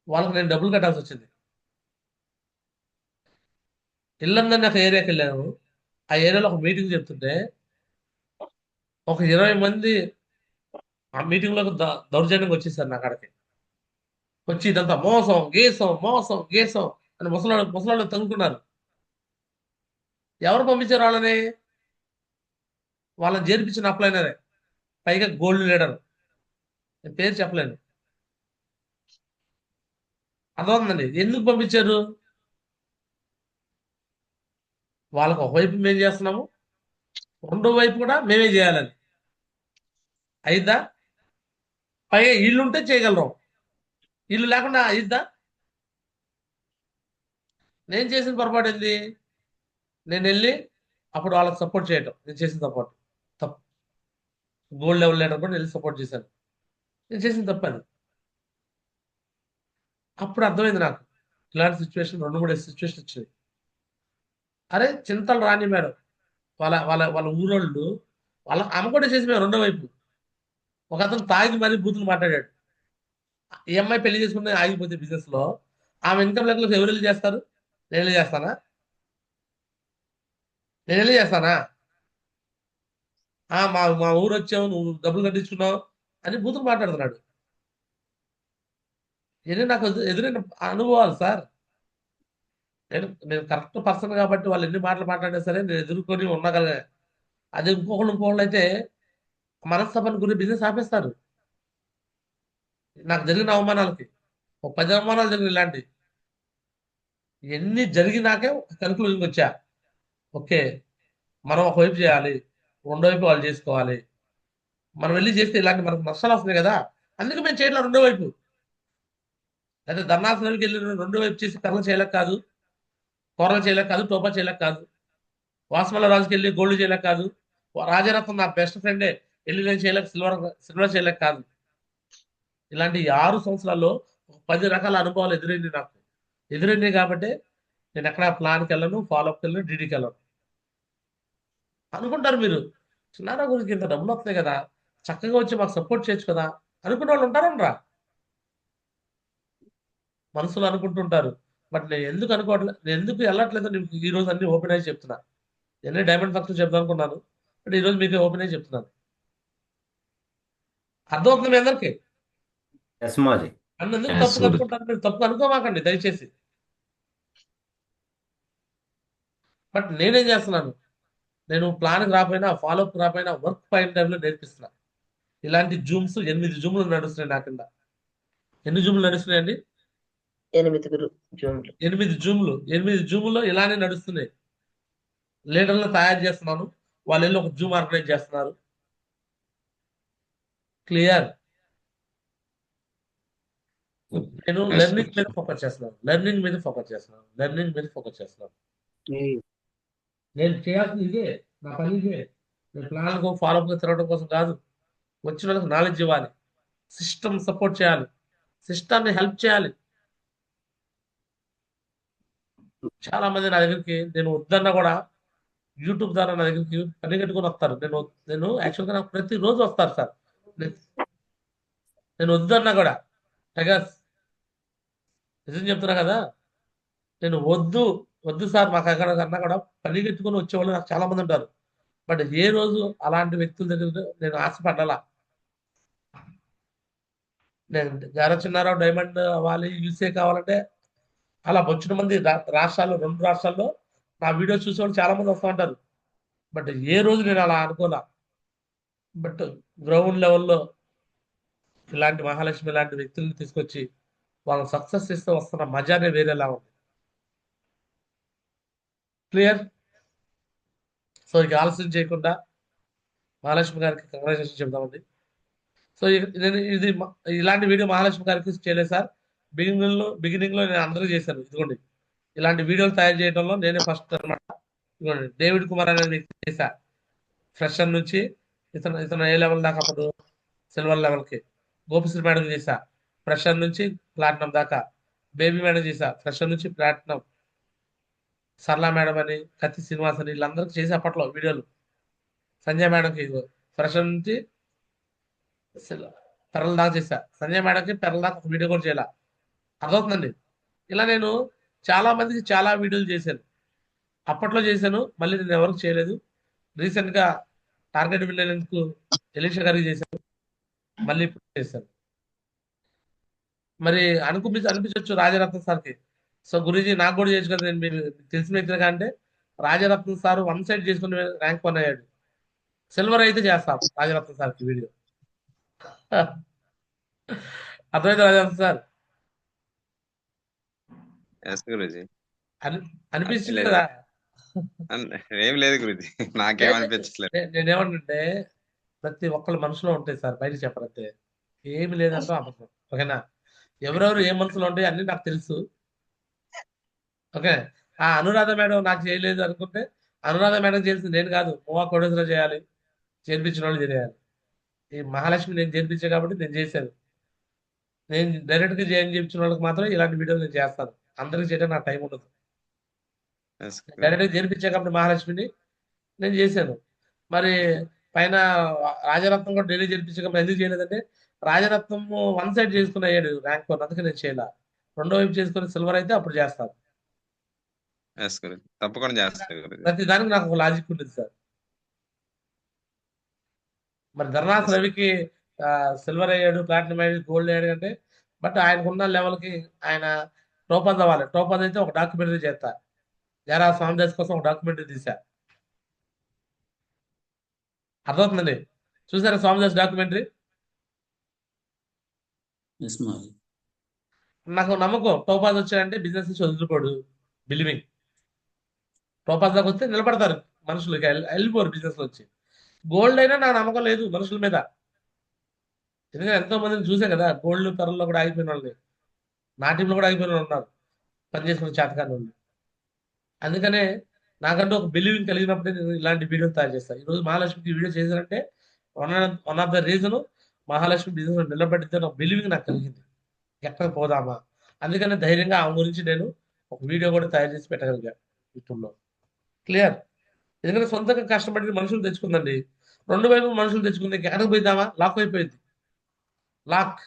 వాళ్ళకి నేను డబ్బులు కట్టాల్సి వచ్చింది. ఇల్లందరినీ ఒక ఏరియాకి వెళ్ళాను. ఆ ఏరియాలో ఒక మీటింగ్ చెప్తుంటే ఒక 20 మంది ఆ మీటింగ్ లో దౌర్జన్యంగా వచ్చేసారు నా కాడికి. వచ్చి ఇదంతా మోసం గేసం అని ముసలాళ్ళు తనుకున్నారు. ఎవరు పంపించారు వాళ్ళని? వాళ్ళని చేర్పించిన అప్లైనరే, పైగా గోల్డ్ లీడర్. నేను పేరు చెప్పలేను. అర్థమవుతుందండి ఎందుకు పంపించారు? వాళ్ళకు ఒకవైపు మేము చేస్తున్నాము, రెండో వైపు కూడా మేమే చేయాలని. అయిద్దా? పైగా ఇల్లుంటే చేయగలరు, ఇల్లు లేకుండా అయిద్దా? నేను చేసిన పొరపాటు ఏంది? నేను వెళ్ళి అప్పుడు వాళ్ళకి సపోర్ట్ చేయటం నేను చేసిన సపోర్ట్ తప్పు. గోల్డ్ లెవెల్ లీడర్ కూడా వెళ్ళి సపోర్ట్ చేశాను. నేను చేసిన తప్పు అది. అప్పుడు అర్థమైంది నాకు ఇలాంటి సిచ్యువేషన్ 2-3 సిచ్యువేషన్ వచ్చింది. అరే చింతలు రాని మేడం వాళ్ళ వాళ్ళ వాళ్ళ ఊరోళ్ళు ఆమె కూడా చేసి మేము రెండో వైపు ఒక అతను తాగి మరీ బూతులు మాట్లాడాడు. ఈ అమ్మాయి పెళ్లి చేసుకుని ఆగిపోతే బిజినెస్ లో ఆమె ఇన్కమ్ లెక్కలు ఎవరు వెళ్ళి చేస్తారు? నేను వెళ్ళి చేస్తానా? నేను వెళ్ళి చేస్తానా? మా మా ఊరు వచ్చావు, నువ్వు డబ్బులు కట్టించుకున్నావు అని బూతులు మాట్లాడుతున్నాడు. ఇది నాకు ఎదురైన అనుభవాలు సార్. నేను కరెక్ట్ పర్సన్ కాబట్టి వాళ్ళు ఎన్ని మాటలు మాట్లాడినా సరే నేను ఎదుర్కొని ఉండగలిగా. అది ఇంకొకళ్ళు అయితే మనస్తాపానికి గురి బిజినెస్ ఆపేస్తారు. నాకు జరిగిన అవమానాలకి ఒక 10 అవమానాలు జరిగిన ఇలాంటి ఎన్ని జరిగినాకే ఒక కన్క్లూజన్కి వచ్చా. ఓకే, మనం ఒకవైపు చేయాలి, రెండో వైపు వాళ్ళు చేసుకోవాలి. మనం వెళ్ళి చేస్తే ఇలాంటి మనకు నష్టాలు వస్తున్నాయి కదా, అందుకే మేము చేయట్లేదు రెండో వైపు. అయితే ధర్నాసనానికి వెళ్ళి రెండో వైపు చేసి కర్రలు చేయలేక కాదు, కూరలు చేయలేక కాదు, టోపా చేయలేక కాదు, వాస్మల రాజుకి వెళ్ళి గోల్డ్ చేయలేక కాదు, రాజరత్నం నా బెస్ట్ ఫ్రెండే వెళ్ళి నేను చేయలేక సిల్వర్ చేయలేక కాదు. ఇలాంటి 6 సంవత్సరాల్లో 10 రకాల అనుభవాలు ఎదురైంది నాకు. ఎదురైంది కాబట్టి నేను ఎక్కడ ప్లాన్కి వెళ్ళను, ఫాలోఅప్కి వెళ్ళను, డీడీకి వెళ్ళను. అనుకుంటారు మీరు, చిన్నారా గురించి ఇంత డబ్బులు వస్తాయి కదా, చక్కగా వచ్చి మాకు సపోర్ట్ చేయొచ్చు కదా అనుకునే వాళ్ళు ఉంటారనరా, మనసులో అనుకుంటుంటారు. బట్ నేను ఎందుకు అనుకోవట్లేదు, నేను ఎందుకు వెళ్ళట్లేదు నీకు ఈ రోజు అన్ని ఓపెన్ అయ్యి చెప్తున్నా. నేను డైమండ్ ఫంక్షన్ చెప్దాం అనుకున్నాను, బట్ ఈ రోజు మీకు ఓపెన్ అయ్యి చెప్తున్నాను. అర్థమవుతుంది మీ అందరికీ? ఎస్ మాజీ. నన్ను ఎందుకు Yes, తప్పుగా గురు. అనుకుంటారు? మీరు తప్పుగా అనుకోమాకండి దయచేసి. బట్ నేనేం చేస్తున్నాను, నేను ప్లాన్కి రాకపోయినా, ఫాలోఅప్ రాకపోయినా వర్క్ పాయింట్ టైంలో నేర్పిస్తున్నా. ఇలాంటి జూమ్స్ 8 జూమ్లు నడుస్తున్నాయి నా కింద. ఎన్ని జూమ్లు నడుస్తున్నాయండి? 8 జూమ్లు. 8 జూమ్లో ఇలానే నడుస్తున్నాయి. లీడర్లను తయారు చేస్తున్నాను, వాళ్ళు వెళ్ళి ఒక జూమ్ ఆర్గనైజ్ చేస్తున్నారు. క్లియర్? నేను Yes, లెర్నింగ్ గురు. మీద ఫోకస్ చేస్తున్నాను, లెర్నింగ్ మీద ఫోకస్ చేస్తున్నాను, లెర్నింగ్ మీద ఫోకస్ చేస్తున్నాను. నేను చేయాల్సింది ఇదే, నా పని ఇదే. నేను ప్లాన్కు ఫాలోఅప్గా తిరగడం కోసం కాదు, వచ్చిన వాళ్ళకి నాలెడ్జ్ ఇవ్వాలి, సిస్టమ్ సపోర్ట్ చేయాలి, సిస్టాన్ని హెల్ప్ చేయాలి. చాలా మంది నా దగ్గరికి నేను వద్దన్నా కూడా యూట్యూబ్ ద్వారా నా దగ్గరికి పని కట్టుకొని వస్తారు. నేను యాక్చువల్గా నాకు ప్రతిరోజు వస్తారు సార్. నేను నేను వద్దన్నా కూడా టైగర్స్ నిజం చెప్తున్నా కదా, నేను వద్దు సార్ మాకు అక్కడ అన్నా కూడా పని కట్టుకొని వచ్చేవాళ్ళు నాకు చాలా మంది ఉంటారు. బట్ ఏ రోజు అలాంటి వ్యక్తుల దగ్గర నేను ఆశపడ్డాలా. నేను గార చిన్నారావు డైమండ్ అవ్వాలి, యూసే కావాలంటే అలా వచ్చిన మంది రాష్ట్రాల్లో 2 రాష్ట్రాల్లో నా వీడియో చూసేవాళ్ళు చాలా మంది వస్తూ ఉంటారు. బట్ ఏ రోజు నేను అలా అనుకోలా. బట్ గ్రౌండ్ లెవెల్లో ఇలాంటి మహాలక్ష్మి లాంటి వ్యక్తులను తీసుకొచ్చి వాళ్ళని సక్సెస్ చేస్తూ వస్తున్న మజానే వేరేలా ఉంది. క్లియర్? సో ఇక ఆలస్యం చేయకుండా మహాలక్ష్మి గారికి కంగ్రాచులేషన్ చెప్దామండి. సో నేను ఇలాంటి వీడియో మహాలక్ష్మి గారికి చేయలేదు సార్. బిగినింగ్ లో నేను అందరూ చేశాను. ఇదిగోండి ఇలాంటి వీడియోలు తయారు చేయడంలో నేనే ఫస్ట్ అనమాట. ఇదిగోండి డేవిడ్ కుమార్ అనే వ్యక్తి చేశా, ఫ్రెషర్ నుంచి ఇతను ఏ లెవెల్ దాకా, అప్పుడు సిల్వర్ లెవెల్కి. గోపిశ్రీ మేడం చేశా, ఫ్రెషర్ నుంచి ప్లాటినం దాకా. బేబీ మేడం చేశా, ఫ్రెషర్ నుంచి ప్లాటినం. సరళా మేడం అని, కత్తి శ్రీనివాస్ అని, వీళ్ళందరికీ చేసే అప్పట్లో వీడియోలు. సంజయ్ మేడంకి ఫ్రెషర్ నుంచి పెరల దాకా చేశా. సంజయ్ మేడంకి పెరల దాకా ఒక వీడియో కూడా చేయాల. అర్థమవుతుందండి? ఇలా నేను చాలా మందికి చాలా వీడియోలు చేశాను, అప్పట్లో చేశాను. మళ్ళీ నేను ఎవరికి చేయలేదు. రీసెంట్గా టార్గెట్ విలేజ్కు ఎలీషా గారికి చేశాను, మళ్ళీ ఇప్పుడు చేశాను. మరి అనిపించవచ్చు రాజరత్న సార్కి, సో గురూజీ నాకు కూడా చేయొచ్చు కదా, నేను మీరు తెలిసిన వ్యక్తిగా అంటే రాజరత్న సార్ 1 సైడ్ చేసుకుని ర్యాంక్ 1 అయ్యాడు. సిల్వర్ అయితే చేస్తాం రాజరత్న సార్కి వీడియో. అర్థమైతే రాజరత్న సార్? ఎస్ గురుజీ. అనిపిస్తుంది లేదు. కదా? ఏం లేదు గురుజీ, నాకేమనిపించట్లేదు. నేనేమంటుంటే ప్రతి ఒక్కళ్ళ మనసులో ఉంటాయి సార్, బయట చెప్పరంతే. ఏమి లేదంటే అబద్ధం. ఓకేనా? ఎవరెవరు ఏ మనసులో ఉంటాయి అన్ని నాకు తెలుసు. ఓకే, ఆ అనురాధ మేడం నాకు చేయలేదు అనుకుంటే అనురాధ మేడం చేయాల్సింది నేను కాదు, మోవా కోటేశ్వర చేయాలి, చేర్పించిన వాళ్ళు చేయాలి. ఈ మహాలక్ష్మి నేను చేర్పించే కాబట్టి నేను చేశాను. నేను డైరెక్ట్గా చేయించిన వాళ్ళకి మాత్రం ఇలాంటి వీడియోలు నేను చేస్తాను, అందరికి చేయడం నాకు టైం ఉండదు. ఎస్ గురూజీ. డైరెక్ట్గా చేర్పించే కాబట్టి మహాలక్ష్మిని నేను చేశాను. మరి పైన రాజరత్నం కూడా ఢిల్లీ చేర్పించే కాబట్టి ఎందుకు చేయలేదంటే రాజరత్నం 1 సైడ్ చేసుకుని అయ్యాడు ర్యాంక్ 1, అందుకే నేను చేయాల. రెండో వైపు చేసుకుని సిల్వర్ అయితే అప్పుడు చేస్తాను. ఎస్ గురూజీ, తప్పకుండా చేస్తాను గురూజీ. ప్రతి దానికి నాకు ఒక లాజిక్ ఉంటుంది సార్. మరి ధర్నాథ్ ఎస్ రవికి సిల్వర్ అయ్యాడు, ప్లాటినం అయ్యాడు, గోల్డ్ అయ్యాడు అంటే బట్ ఆయనకున్న లెవెల్కి ఆయన టోపాజ్ అవ్వాలి. టోపాజ్ అయితే ఒక డాక్యుమెంటరీ చేస్తా, జరా స్వామి దాస్ కోసం ఒక డాక్యుమెంటరీ తీసా. అర్థమవుతుందండి? చూసారా స్వామిదాస్ డాక్యుమెంటరీ? ఎస్ మాజీ. నాకు నమ్మకం టోపాజ్ వచ్చాడంటే బిజినెస్ నుంచి వదులుకోడు. బిలీవింగ్ టోపాజ్ దాకా వస్తే నిలబడతారు మనుషులు, ఇక వెళ్ళిపోరు బిజినెస్ లో వచ్చి. గోల్డ్ అయినా నాకు నమ్మకం లేదు మనుషుల మీద, ఎందుకంటే ఎంతో మందిని చూసే కదా గోల్డ్ కర్రల్లో కూడా ఆగిపోయిన వాళ్ళని, నా టీంలో కూడా ఆగిపోయిన వాళ్ళు ఉన్నారు పని చేసుకునే చేతకాని వాళ్ళు. అందుకనే నాకంటూ ఒక బిలీవింగ్ కలిగినప్పుడే నేను ఇలాంటి వీడియోలు తయారు చేస్తాను. ఈరోజు మహాలక్ష్మికి ఈ వీడియో చేశానంటే one of the reason Mahalakshmi business నిలబడితే నాకు బిలీవింగ్ నాకు కలిగింది, ఎక్కడ పోదామా. అందుకనే ధైర్యంగా ఆమె గురించి నేను ఒక వీడియో కూడా తయారు చేసి పెట్టగలిగా యూట్యూబ్లో. క్లియర్? ఎందుకంటే సొంతంగా కష్టపడి మనుషులు తెచ్చుకుందండి, రెండు వైపు మనుషులు తెచ్చుకుంది, ఎక్కడికి పోయిద్దామా, లాక్ అయిపోయింది. లాక్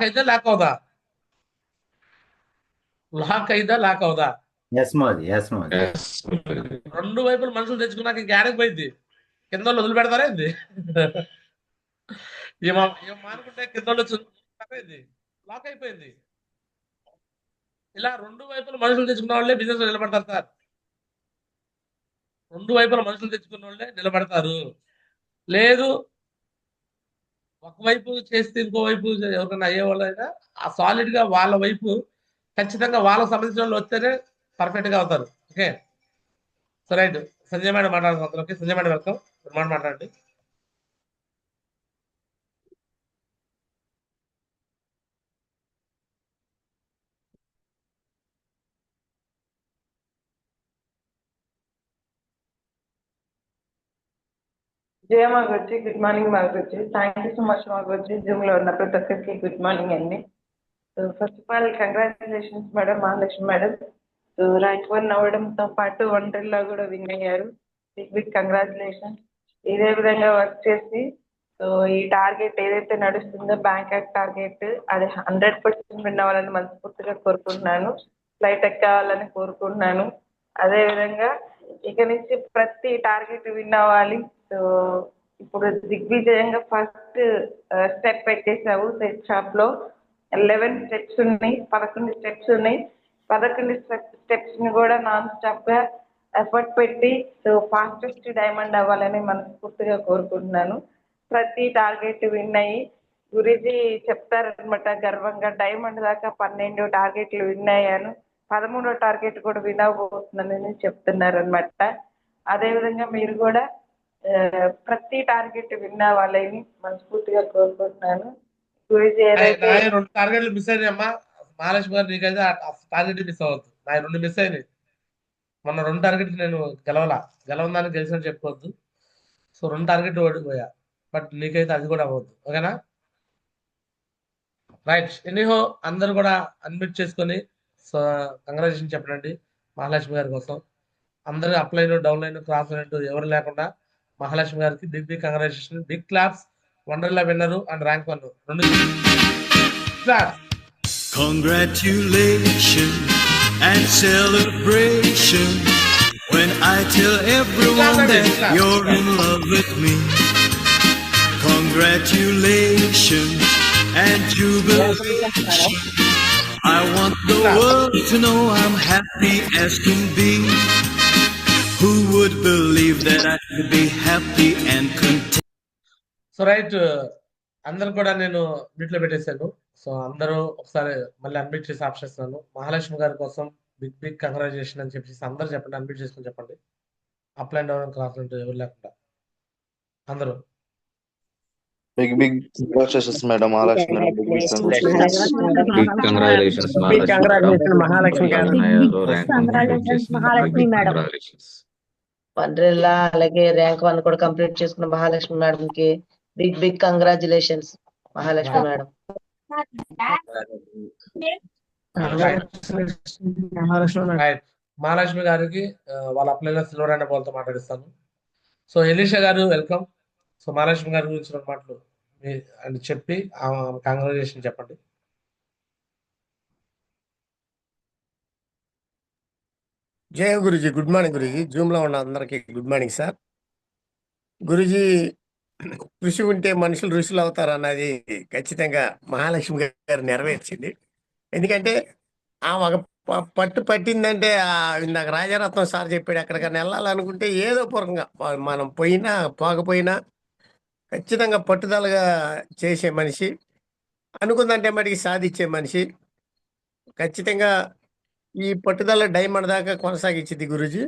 అయితే లాక్ అవుదా? లాక్ అయిదా లాక్ అవుదా? ఎస్ మాజీ. ఎస్ మాజీ. ఎస్ గురూజీ. రెండు వైపులు మనుషులు తెచ్చుకున్నాక ఇంక ఏడకి పోయింది, కింద వాళ్ళు వదిలి పెడతారా ఏంది? ఏం మానుకుంటే కింద వాళ్ళు వచ్చి లాక్ అయిపోయింది. ఇలా రెండు వైపుల మనుషులు తెచ్చుకున్న వాళ్ళే బిజినెస్ లో నిలబడతారు సార్. రెండు వైపుల మనుషులు తెచ్చుకున్న వాళ్ళే నిలబడతారు. లేదు ఒకవైపు చేస్తే ఇంకోవైపు ఎవరికైనా అయ్యే వాళ్ళు అయినా ఆ సాలిడ్ గా వాళ్ళ వైపు ఖచ్చితంగా వాళ్ళకి సంబంధించిన వాళ్ళు వస్తేనే పర్ఫెక్ట్ గా అవుతారు. Okay, so right. Sanjay madam మాట్లాడుతున్నారు. ఓకే సంజయ్ మేడం వెల్కమ్, మాట్లాడండి. జయ మాగొచ్చి, గుడ్ మార్నింగ్ మాగొచ్చి. థ్యాంక్ యూ సో మచ్ మాగొచ్చి. జూమ్ లో ఉన్న ప్రతి ఒక్కరికి గుడ్ మార్నింగ్ అండి. So first of all congratulations madam, Mahalakshmi madam. So rank 1 అవ్వడంతో పాటు ఒంటరిలో కూడా విన్ అయ్యారు. Big congratulations. ఇదే విధంగా వర్క్ చేసి సో ఈ టార్గెట్ ఏదైతే నడుస్తుందో బ్యాంకాక్ టార్గెట్ అది 100% విన్ అవ్వాలని మనస్ఫూర్తిగా కోరుకుంటున్నాను. ఫ్లైట్ ఎక్కాలని కోరుకుంటున్నాను. అదే విధంగా ఇక నుంచి ప్రతి టార్గెట్ విన్ అవ్వాలి. సో ఇప్పుడు దిగ్విజయంగా ఫస్ట్ స్టెప్ పెట్టేసావు సెట్ షాప్ లో. 11 స్టెప్స్ ఉన్నాయి, 11 స్టెప్స్ ఉన్నాయి. 11 స్టెప్స్ ని కూడా నాన్ స్టాప్ గా ఎఫర్ట్ పెట్టి సో ఫాస్టెస్ట్ డైమండ్ అవ్వాలని మనస్ఫూర్తిగా కోరుకుంటున్నాను. ప్రతి టార్గెట్ విన్ అయ్యి గురూజీ చెప్తారనమాట గర్వంగా, డైమండ్ దాకా 12 టార్గెట్లు విన్ అయ్యాను, 13వ టార్గెట్ కూడా విన్ అవ్వబోతున్నానని చెప్తున్నారనమాట. అదేవిధంగా మీరు కూడా ప్రతి టార్గెట్ విన్ అవ్వాలని మనస్ఫూర్తిగా కోరుకుంటున్నాను. గురూజీ ఏదైతే 2 టార్గెట్లు మిస్ అయినాయి అమ్మా మహాలక్ష్మి గారు, నీకైతే టార్గెట్ మిస్ అవ్వద్దు. నా 2 మిస్ అయినాయి. మొన్న 2 టార్గెట్ నేను గెలవదానికి గెలిచినట్టు చెప్పుకోవద్దు. సో 2 టార్గెట్ ఓడిపోయా, బట్ నీకైతే అది కూడా అవ్వద్దు. ఓకేనా? రైట్. ఎనీహో అందరు కూడా అన్మ్యూట్ చేసుకొని సో కంగ్రాచులేషన్ చెప్పండి మహాలక్ష్మి గారి కోసం. అందరూ upline, downline, cross line ఎవరు లేకుండా మహాలక్ష్మి గారికి big congratulation. Big claps. Wonderla winner and rank 1 2 claps. Congratulations and celebration when I tell everyone that you're in love with me. Congratulations and jubilation. I want the world to know I'm happy as can be. Who would believe that I could be happy and content? So right, అందరు కూడా నేను మ్యూట్లో పెట్టేశాను. So అందరూ ఒకసారి మళ్ళీ unmute చేసి option ఇస్తున్నాను. మహాలక్ష్మి గారి కోసం బిగ్ కంగ్రాచులేషన్ అని చెప్పేసి అందరూ చెప్పండి, అన్మ్యూట్ చేసుకుని చెప్పండి. అప్ అండ్ డౌన్ క్రాస్ ఉంటుంది ఎవరు లేకుండా అందరూ. Big congratulations madam Mahalakshmi madam. Big congratulations Mahalakshmi గారు. మహాలక్ష్మి మేడం. వండ్రెల్లా అలాగే ర్యాంక్ 1 కూడా కంప్లీట్ చేసుకున్న మహాలక్ష్మి మేడం కి big congratulations Mahalakshmi madam. Mahalakshmi గారికి వాళ్ళ అప్లైలో సిల్వర్ అండ్ బాల్తో మాట్లాడిస్తాను. సో ఎలీషా గారు వెల్కమ్. సో మహాలక్ష్మి గారి గురించి 2 మాటలు అని చెప్పి కంగ్రాచులేషన్ చెప్పండి. జయ Guruji. Good morning Guruji. Zoom లో ఉన్న అందరికి గుడ్ మార్నింగ్ సార్. గురుజీ, కృషి ఉంటే మనుషులు ఋషులు అవుతారు అన్నది ఖచ్చితంగా మహాలక్ష్మి గారు నెరవేర్చింది. ఎందుకంటే ఆ ఒక పట్టు పట్టిందంటే ఇందాక రాజారత్నం సార్ చెప్పాడు, ఎక్కడికైనా వెళ్ళాలనుకుంటే ఏదో పూర్వకంగా మనం పోయినా పోకపోయినా ఖచ్చితంగా పట్టుదలగా చేసే మనిషి, అనుకుందంటే మటుకి సాధించే మనిషి. ఖచ్చితంగా ఈ పట్టుదల డైమండ్ దాకా కొనసాగించింది గురూజీ.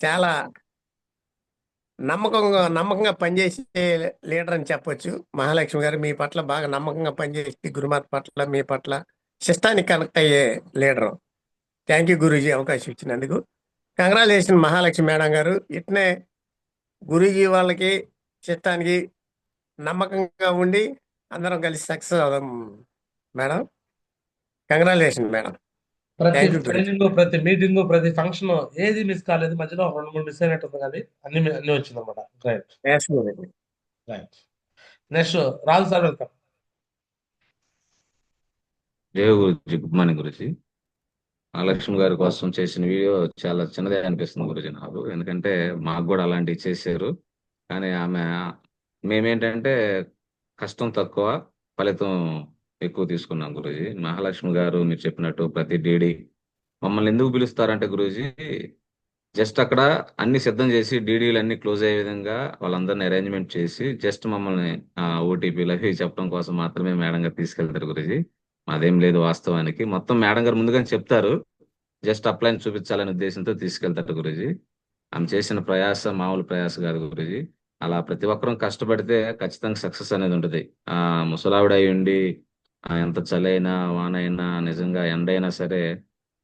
చాలా నమ్మకంగా పనిచేసే లీడర్ అని చెప్పొచ్చు. మహాలక్ష్మి గారు మీ పట్ల బాగా నమ్మకంగా పనిచేసి గురుమాత పట్ల మీ పట్ల సిస్టానికి కనెక్ట్ అయ్యే లీడరు. థ్యాంక్ యూ గురూజీ అవకాశం ఇచ్చినందుకు. కంగ్రాచులేషన్ మహాలక్ష్మి మేడం గారు. ఇట్నే గురూజీ వాళ్ళకి సిస్టానికి నమ్మకంగా ఉండి అందరం కలిసి సక్సెస్ అవుదాం మేడం. Congratulation madam. ప్రతి థ్యాంక్ యూ గురూజీ. ట్రైనింగ్, ప్రతి మీటింగ్, ప్రతి ఫంక్షన్ ఏది మిస్ కాలేదు. మధ్యలో 2-3 మిస్ అయినట్టుంది కానీ అన్ని వచ్చింది అనమాట. Right Yes, Guruji. Right. Next Raju sir వెళ్తాం. జయ గురుజీ, గుడ్ మార్నింగ్ గురుజీ. మహాలక్ష్మి గారి కోసం చేసిన వీడియో చాలా చిన్నదే అనిపిస్తుంది గురుజీ నాకు. ఎందుకంటే మాకు కూడా అలాంటివి చేశారు. కానీ మేమేంటంటే కష్టం తక్కువ, ఫలితం ఎక్కువ తీసుకున్నాం గురుజీ. మహాలక్ష్మి గారు మీరు చెప్పినట్టు ప్రతి డీడీ మమ్మల్ని ఎందుకు పిలుస్తారంటే గురూజీ, జస్ట్ అక్కడ అన్ని సిద్ధం చేసి డీడీలు అన్ని క్లోజ్ అయ్యే విధంగా వాళ్ళందరినీ అరేంజ్మెంట్ చేసి జస్ట్ మమ్మల్ని ఓటీపీలు అవి చెప్పడం కోసం మాత్రమే మేడం గారు తీసుకెళ్తారు గురూజీ. మాదేం లేదు వాస్తవానికి. మొత్తం మేడం గారు ముందుగానే చెప్తారు, జస్ట్ అప్లైన్ చూపించాలనే ఉద్దేశంతో తీసుకెళ్తారు గురూజీ. ఆమె చేసిన ప్రయాస మామూలు ప్రయాస కాదు గురూజీ. అలా ప్రతి ఒక్కరూ కష్టపడితే ఖచ్చితంగా సక్సెస్ అనేది ఉంటుంది. ముసలావిడ అయి ఉండి ఎంత చలైనా వానైనా నిజంగా ఎండైనా సరే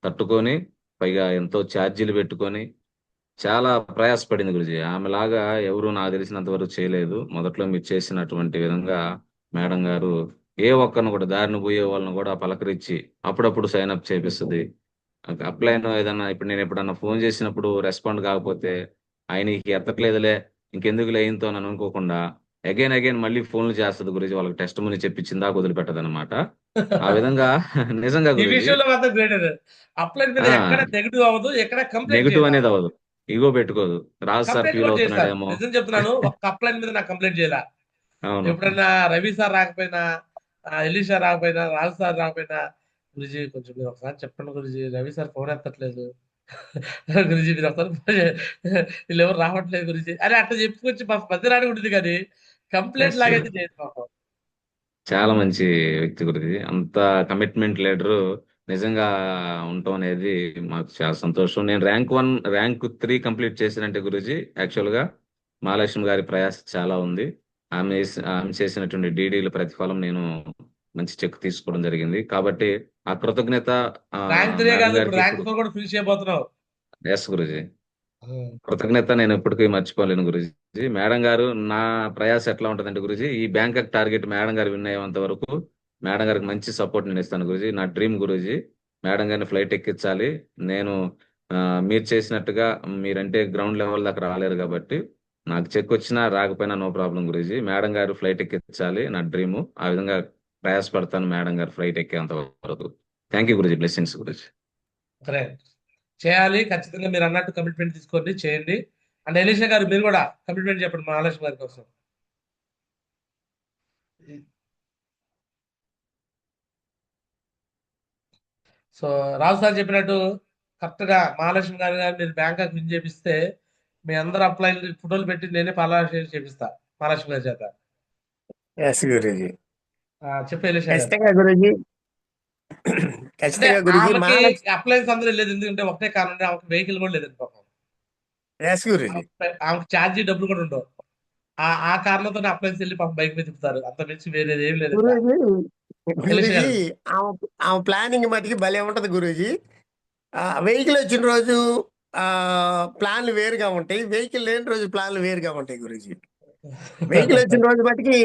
తట్టుకొని, పైగా ఎంతో ఛార్జీలు పెట్టుకొని చాలా ప్రయాసపడింది గురుజీ. ఆమెలాగా ఎవరు నాకు తెలిసినంత వరకు చేయలేదు. మొదట్లో మీరు చేసినటువంటి విధంగా మేడం గారు ఏ ఒక్కరిని కూడా దారిని పోయే వాళ్ళని కూడా పలకరించి అప్పుడప్పుడు సైన్ అప్ చేపిస్తుంది. అప్లైన్ ఏదన్నా ఇప్పుడు నేను ఎప్పుడన్నా ఫోన్ చేసినప్పుడు రెస్పాండ్ కాకపోతే ఆయనకి ఎత్తట్లేదులే ఇంకెందుకు లేయింతో అని అనుకోకుండా అగైన్ మళ్ళీ ఫోన్లు చేస్తుంది గురించి. వాళ్ళకి టెస్ట్ మనీ చెప్పించిందా వదిలిపెట్టదు అనమాట. ఆ విధంగా నిజంగా ఈ గురించి విషయంలో మాత్రం గ్రేట్. అప్లైన్ మీద ఎక్కడ నెగిటివ్ అవ్వదు, ఎక్కడ కంప్లైంట్ నెగిటివ్ అనేది అవ్వదు, ఈగో పెట్టుకోదు. రాజు సార్ కంప్లైంట్ ఫీల్ కూడా చేశారు. అవుతున్నాడేమో. నిజం చెప్తున్నాను, ఒక్క అప్లైన్ మీద నాకు కంప్లైంట్ చేయాల. అవును, ఎప్పుడన్నా రవి సార్ రాకపోయినా, ఎలీషా రాకపోయినా, రాజు సార్ రాకపోయినా, గురుజీ కొంచెం మీరు ఒకసారి చెప్పండి గురుజీ, రవి సార్ ఫోన్ ఎత్తట్లేదు గురుజీ, మీరు ఒకసారి వీళ్ళు ఎవరు రావట్లేదు గురుజీ అని అట్లా చెప్పుకొచ్చి మధ్య రాని ఉంటుంది. కానీ కంప్లైంట్ లాగైతే చేయదు పాపం. చాలా మంచి వ్యక్తి గురించి. అంత కమిట్మెంట్ లీడరు నిజంగా ఉండటం అనేది మాకు చాలా సంతోషం. నేను ర్యాంక్ 3 కంప్లీట్ చేసినంటే గురుజీ యాక్చువల్ గా మహాలక్ష్మి గారి ప్రయాస చాలా ఉంది. ఆమె చేసినటువంటి డీడీల ప్రతిఫలం నేను మంచి చెక్ తీసుకోవడం జరిగింది. కాబట్టి ఆ కృతజ్ఞత ర్యాంక్ 3 మేడం కాదు, ఇప్పుడు గారికి ర్యాంక్ 4 కూడా ఫినిష్ చేయబోతున్నావు. ఎస్ గురుజీ, కృతజ్ఞత నేను ఎప్పటికీ మర్చిపోలేను గురుజీ. మేడం గారు నా ప్రయాస ఎట్లా ఉంటుందంటే గురుజీ, ఈ బ్యాంకాక్ టార్గెట్ మేడం గారు విన్ అయ్యేంత వరకు మేడం గారికి మంచి సపోర్ట్ నేను ఇస్తాను గురుజీ. నా డ్రీమ్ గురుజీ మేడం గారిని ఫ్లైట్ ఎక్కించాలి. నేను మీరు చేసినట్టుగా మీరంటే గ్రౌండ్ లెవెల్ దాకా రాలేరు కాబట్టి నాకు చెక్ వచ్చినా రాకపోయినా నో ప్రాబ్లం గురుజీ. మేడం గారు ఫ్లైట్ ఎక్కించాలి నా డ్రీము. ఆ విధంగా ప్రయాసపడతాను మేడం గారు ఫ్లైట్ ఎక్కేంత వరకు. Thank you Guruji, blessings Guruji. చేయాలి ఖచ్చితంగా, మీరు అన్నట్టు కమిట్మెంట్ తీసుకోండి, చేయండి. అండ్ ఎలీషా గారు మీరు కూడా కమిట్మెంట్ చెప్పండి మహాలక్ష్మి గారి కోసం. సో రాజు సార్ చెప్పినట్టు కరెక్ట్ గా మహాలక్ష్మి గారు మీరు బ్యాంకాక్ విన్ చేపిస్తే మీ అందరు అప్లై ఫోటోలు పెట్టి నేనే పాలాభిషేకం చేపిస్తా మహాలక్ష్మి గారి చేత. ఎస్ గురూజీ. చెప్పే ఎలీషా గారు. ఖచ్చితంగా గురూజీ, ఖచ్చితంగా గురూజీ. అప్లైన్స్ అందరూ లేదు, ఎందుకంటే ఒకటే కారణం, ఆమెకు వెహికల్ కూడా లేదండి పాపం. ఎస్ గురూజీ. ఆమెకు ఛార్జీ డబ్బులు కూడా ఉండవు. ఆ కారణంతో అప్లైన్స్ వెళ్ళి పాపం బైక్ మీద తిప్పుతారు. అంత మించి వేరేది ఏం లేదు. గురూజీ ఆమె ప్లానింగ్ మటుకి భలే ఉంటది గురూజీ. వెహికల్ వచ్చిన రోజు ప్లాన్లు వేరుగా ఉంటాయి, వెహికల్ లేని రోజు ప్లాన్లు వేరుగా ఉంటాయి గురూజీ. వెహికల్ వచ్చిన రోజు మటుకి